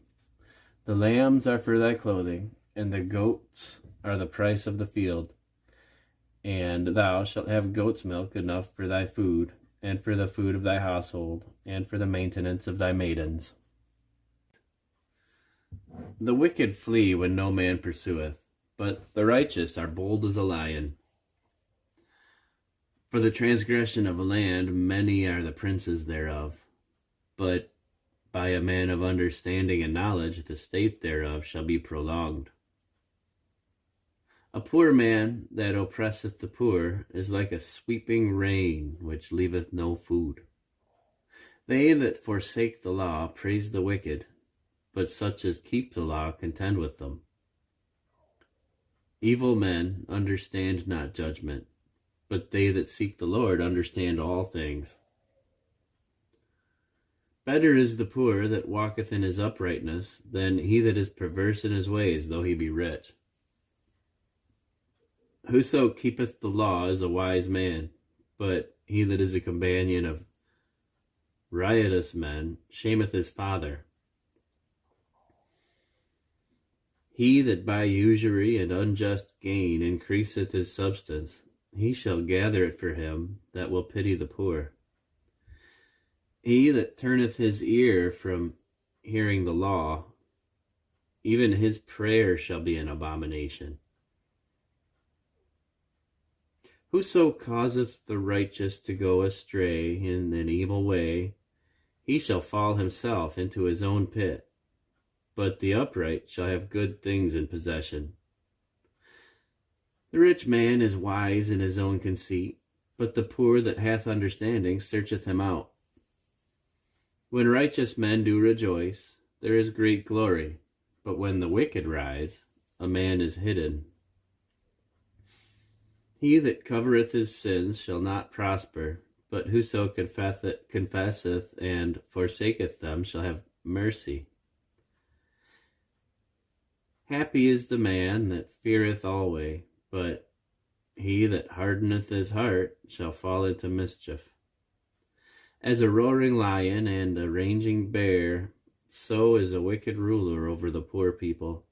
The lambs are for thy clothing, and the goats are the price of the field. And thou shalt have goat's milk enough for thy food, and for the food of thy household, and for the maintenance of thy maidens. The wicked flee when no man pursueth, but the righteous are bold as a lion. For the transgression of a land many are the princes thereof, but by a man of understanding and knowledge the state thereof shall be prolonged. A poor man that oppresseth the poor is like a sweeping rain which leaveth no food. They that forsake the law praise the wicked, but such as keep the law contend with them. Evil men understand not judgment, but they that seek the Lord understand all things. Better is the poor that walketh in his uprightness than he that is perverse in his ways, though he be rich. Whoso keepeth the law is a wise man, but he that is a companion of riotous men shameth his father. He that by usury and unjust gain increaseth his substance, he shall gather it for him that will pity the poor. He that turneth his ear from hearing the law, even his prayer shall be an abomination. Whoso causeth the righteous to go astray in an evil way, he shall fall himself into his own pit, but the upright shall have good things in possession. The rich man is wise in his own conceit, but the poor that hath understanding searcheth him out. When righteous men do rejoice, there is great glory, but when the wicked rise, a man is hidden. He that covereth his sins shall not prosper, but whoso confesseth and forsaketh them shall have mercy. Happy is the man that feareth always, but he that hardeneth his heart shall fall into mischief. As a roaring lion and a raging bear, so is a wicked ruler over the poor people.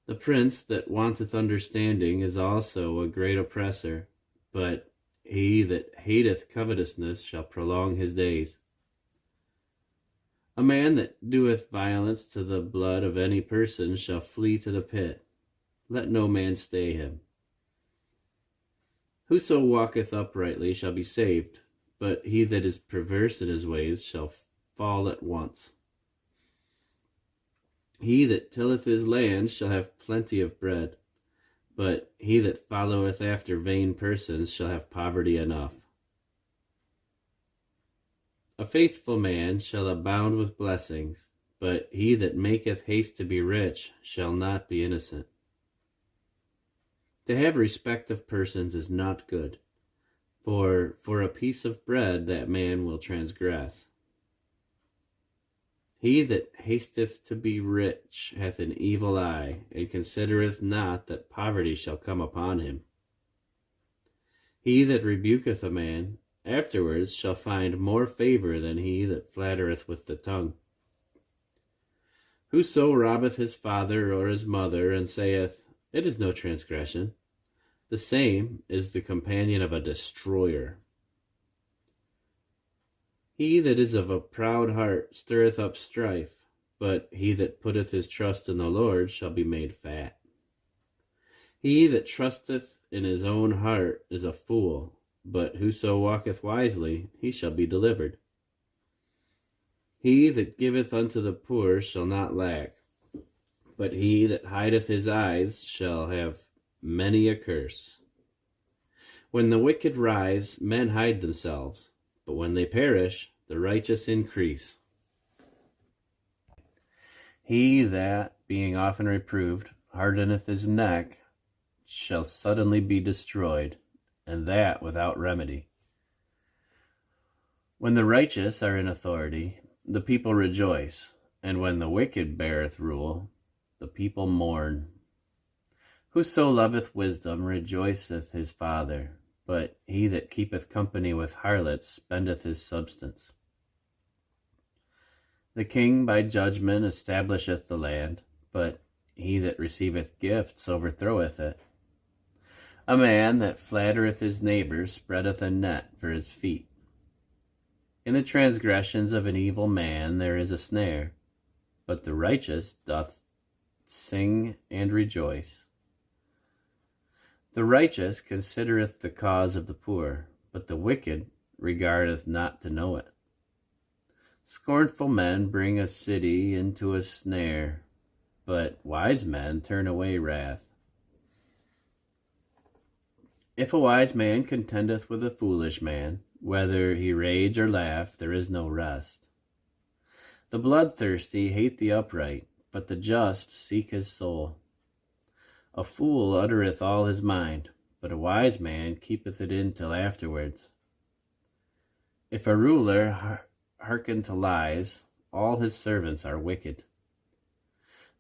The prince that wanteth understanding is also a great oppressor, but he that hateth covetousness shall prolong his days. A man that doeth violence to the blood of any person shall flee to the pit. Let no man stay him. Whoso walketh uprightly shall be saved, but he that is perverse in his ways shall fall at once. He that tilleth his land shall have plenty of bread, but he that followeth after vain persons shall have poverty enough. A faithful man shall abound with blessings, but he that maketh haste to be rich shall not be innocent. To have respect of persons is not good, for a piece of bread that man will transgress. He that hasteth to be rich hath an evil eye, and considereth not that poverty shall come upon him. He that rebuketh a man afterwards shall find more favor than he that flattereth with the tongue. Whoso robbeth his father or his mother, and saith, It is no transgression, the same is the companion of a destroyer. He that is of a proud heart stirreth up strife, but he that putteth his trust in the Lord shall be made fat. He that trusteth in his own heart is a fool, but whoso walketh wisely, he shall be delivered. He that giveth unto the poor shall not lack, but he that hideth his eyes shall have many a curse. When the wicked rise, men hide themselves, but when they perish, the righteous increase. He that, being often reproved, hardeneth his neck, shall suddenly be destroyed, and that without remedy. When the righteous are in authority, the people rejoice, and when the wicked beareth rule, the people mourn. Whoso loveth wisdom rejoiceth his father, but he that keepeth company with harlots spendeth his substance. The king by judgment establisheth the land, but he that receiveth gifts overthroweth it. A man that flattereth his neighbor spreadeth a net for his feet. In the transgressions of an evil man there is a snare, but the righteous doth sing and rejoice. The righteous considereth the cause of the poor, but the wicked regardeth not to know it. Scornful men bring a city into a snare, but wise men turn away wrath. If a wise man contendeth with a foolish man, whether he rage or laugh, there is no rest. The bloodthirsty hate the upright, but the just seek his soul. A fool uttereth all his mind, but a wise man keepeth it in till afterwards. If a ruler hearken to lies, all his servants are wicked.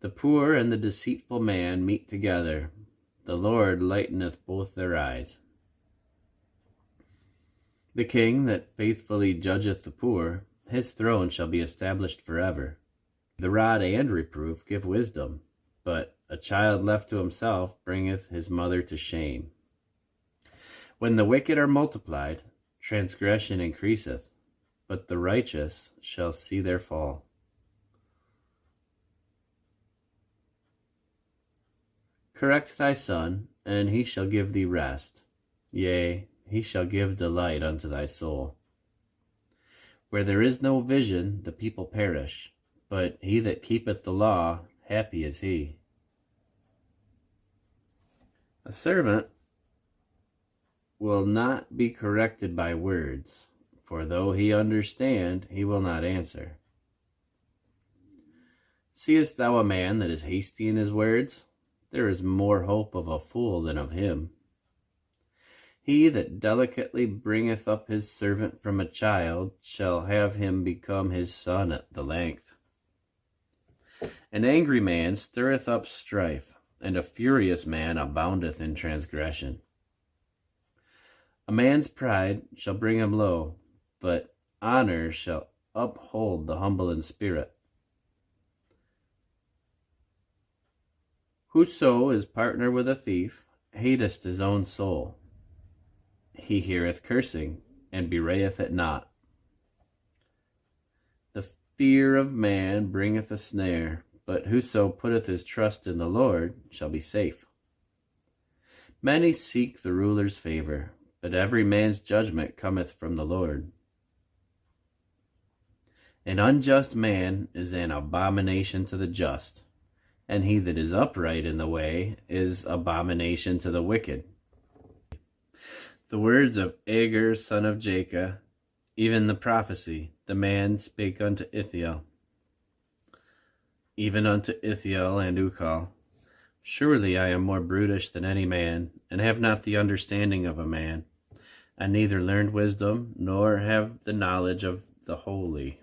The poor and the deceitful man meet together. The Lord lighteneth both their eyes. The king that faithfully judgeth the poor, his throne shall be established forever. The rod and reproof give wisdom, but a child left to himself bringeth his mother to shame. When the wicked are multiplied, transgression increaseth, but the righteous shall see their fall. Correct thy son, and he shall give thee rest. Yea, he shall give delight unto thy soul. Where there is no vision, the people perish, but he that keepeth the law, happy is he. A servant will not be corrected by words, for though he understand, he will not answer. Seest thou a man that is hasty in his words? There is more hope of a fool than of him. He that delicately bringeth up his servant from a child shall have him become his son at the length. An angry man stirreth up strife, and a furious man aboundeth in transgression. A man's pride shall bring him low, but honor shall uphold the humble in spirit. Whoso is partner with a thief hateth his own soul. He heareth cursing, and bewrayeth it not. The fear of man bringeth a snare, but whoso putteth his trust in the Lord shall be safe. Many seek the ruler's favor, but every man's judgment cometh from the Lord. An unjust man is an abomination to the just, and he that is upright in the way is abomination to the wicked. The words of Agur son of Jacob, even the prophecy, the man spake unto Ithiel, even unto Ithiel and Ukal, Surely I am more brutish than any man, and have not the understanding of a man. I neither learned wisdom, nor have the knowledge of the holy.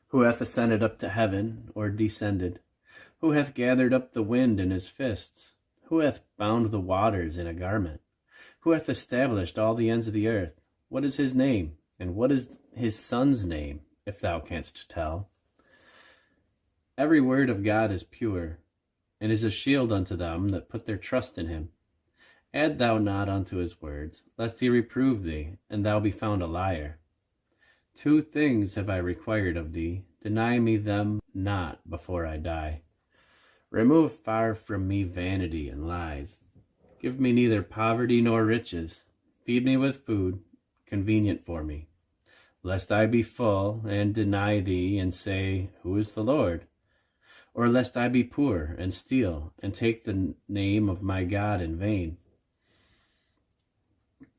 Who hath ascended up to heaven, or descended? Who hath gathered up the wind in his fists? Who hath bound the waters in a garment? Who hath established all the ends of the earth? What is his name, and what is his son's name, if thou canst tell? Every word of God is pure, and is a shield unto them that put their trust in him. Add thou not unto his words, lest he reprove thee, and thou be found a liar. 2 things have I required of thee, deny me them not before I die. Remove far from me vanity and lies. Give me neither poverty nor riches. Feed me with food, convenient for me, lest I be full, and deny thee, and say, Who is the Lord? Or lest I be poor, and steal, and take the name of my God in vain.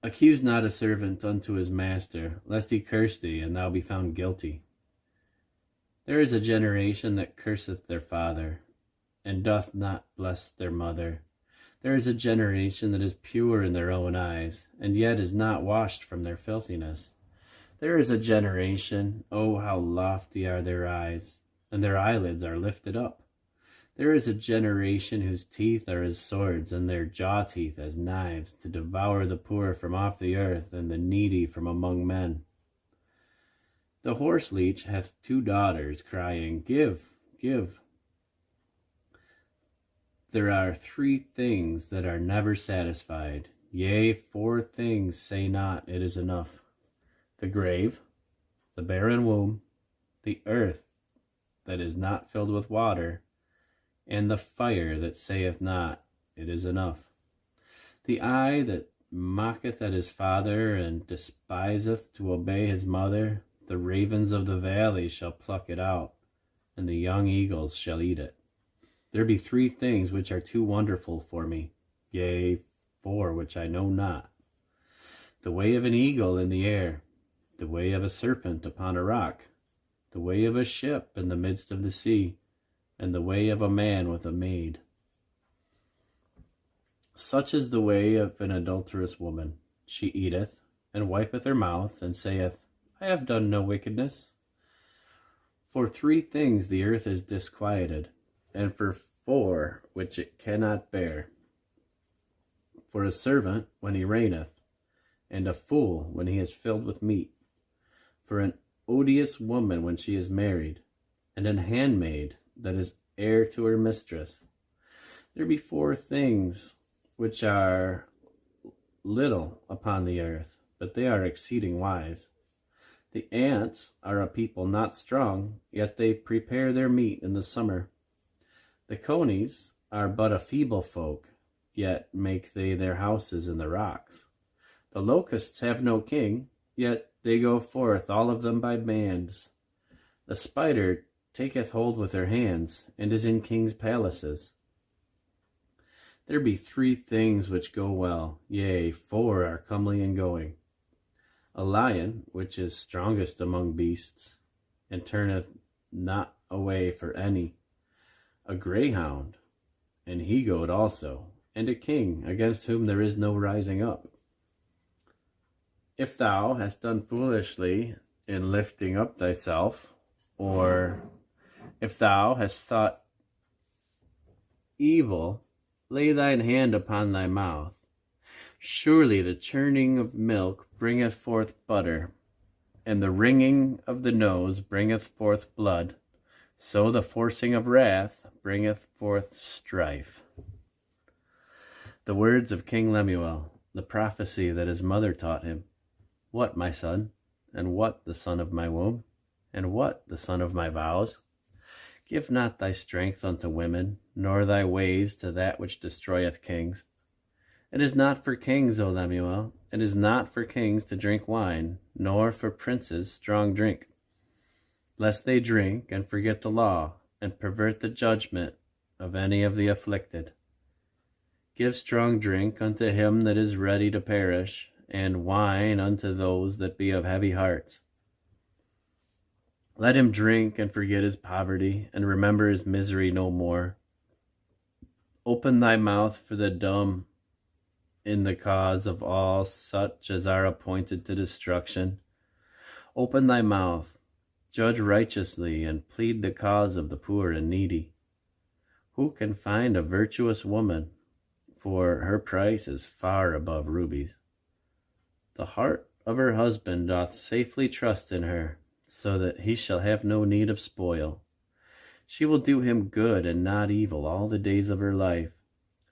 Accuse not a servant unto his master, lest he curse thee, and thou be found guilty. There is a generation that curseth their father, and doth not bless their mother. There is a generation that is pure in their own eyes, and yet is not washed from their filthiness. There is a generation, oh, how lofty are their eyes, and their eyelids are lifted up. There is a generation whose teeth are as swords, and their jaw teeth as knives, to devour the poor from off the earth, and the needy from among men. The horse leech hath 2 daughters, crying, Give, give. There are 3 things that are never satisfied, yea, 4 things say not, It is enough. The grave, the barren womb, the earth that is not filled with water, and the fire that saith not, It is enough. The eye that mocketh at his father, and despiseth to obey his mother, the ravens of the valley shall pluck it out, and the young eagles shall eat it. There be 3 things which are too wonderful for me, yea, 4 which I know not. The way of an eagle in the air, the way of a serpent upon a rock, the way of a ship in the midst of the sea, and the way of a man with a maid. Such is the way of an adulterous woman. She eateth, and wipeth her mouth, and saith, I have done no wickedness. For 3 things the earth is disquieted, and for 4 which it cannot bear. For a servant when he reigneth, and a fool when he is filled with meat. For an odious woman when she is married, and an handmaid that is heir to her mistress. There be 4 things which are little upon the earth, but they are exceeding wise. The ants are a people not strong, yet they prepare their meat in the summer. The conies are but a feeble folk, yet make they their houses in the rocks. The locusts have no king, yet they go forth all of them by bands. The spider taketh hold with her hands, and is in kings' palaces. There be 3 things which go well, yea, 4 are comely in going. A lion, which is strongest among beasts, and turneth not away for any. A greyhound, an he-goat also, and a king, against whom there is no rising up. If thou hast done foolishly in lifting up thyself, or if thou hast thought evil, lay thine hand upon thy mouth. Surely the churning of milk bringeth forth butter, and the wringing of the nose bringeth forth blood. So the forcing of wrath bringeth forth strife. The words of King Lemuel, the prophecy that his mother taught him. What, my son, and what the son of my womb, and what the son of my vows? Give not thy strength unto women, nor thy ways to that which destroyeth kings. It is not for kings, O Lemuel, it is not for kings to drink wine, nor for princes strong drink, lest they drink and forget the law, and pervert the judgment of any of the afflicted. Give strong drink unto him that is ready to perish, and wine unto those that be of heavy hearts. Let him drink and forget his poverty, and remember his misery no more. Open thy mouth for the dumb in the cause of all such as are appointed to destruction. Open thy mouth, judge righteously, and plead the cause of the poor and needy. Who can find a virtuous woman? For her price is far above rubies. The heart of her husband doth safely trust in her, so that he shall have no need of spoil. She will do him good and not evil all the days of her life.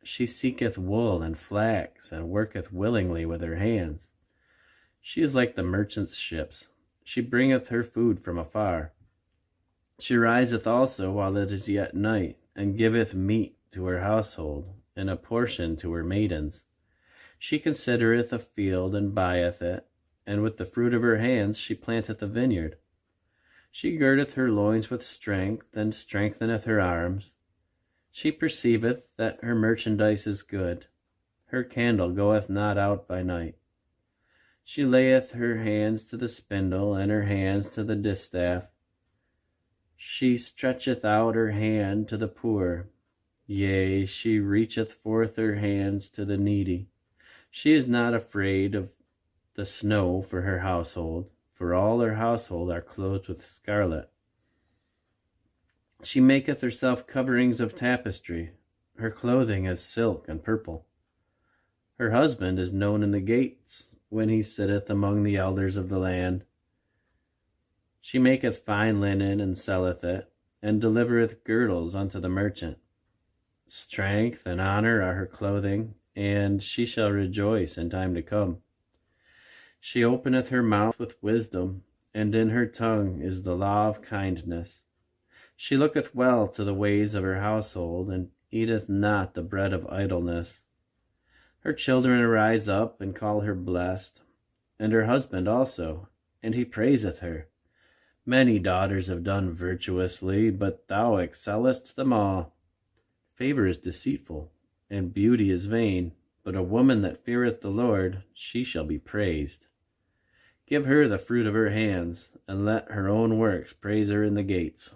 She seeketh wool and flax, and worketh willingly with her hands. She is like the merchant's ships. She bringeth her food from afar. She riseth also while it is yet night, and giveth meat to her household, and a portion to her maidens. She considereth a field, and buyeth it, and with the fruit of her hands she planteth a vineyard. She girdeth her loins with strength, and strengtheneth her arms. She perceiveth that her merchandise is good. Her candle goeth not out by night. She layeth her hands to the spindle, and her hands to the distaff. She stretcheth out her hand to the poor. Yea, she reacheth forth her hands to the needy. She is not afraid of the snow for her household, for all her household are clothed with scarlet. She maketh herself coverings of tapestry. Her clothing is silk and purple. Her husband is known in the gates, when he sitteth among the elders of the land. She maketh fine linen, and selleth it, and delivereth girdles unto the merchant. Strength and honor are her clothing, and she shall rejoice in time to come. She openeth her mouth with wisdom, and in her tongue is the law of kindness. She looketh well to the ways of her household, and eateth not the bread of idleness. Her children arise up and call her blessed, and her husband also, and he praiseth her. Many daughters have done virtuously, but thou excellest them all. Favor is deceitful, and beauty is vain, but a woman that feareth the Lord, she shall be praised. Give her the fruit of her hands, and let her own works praise her in the gates.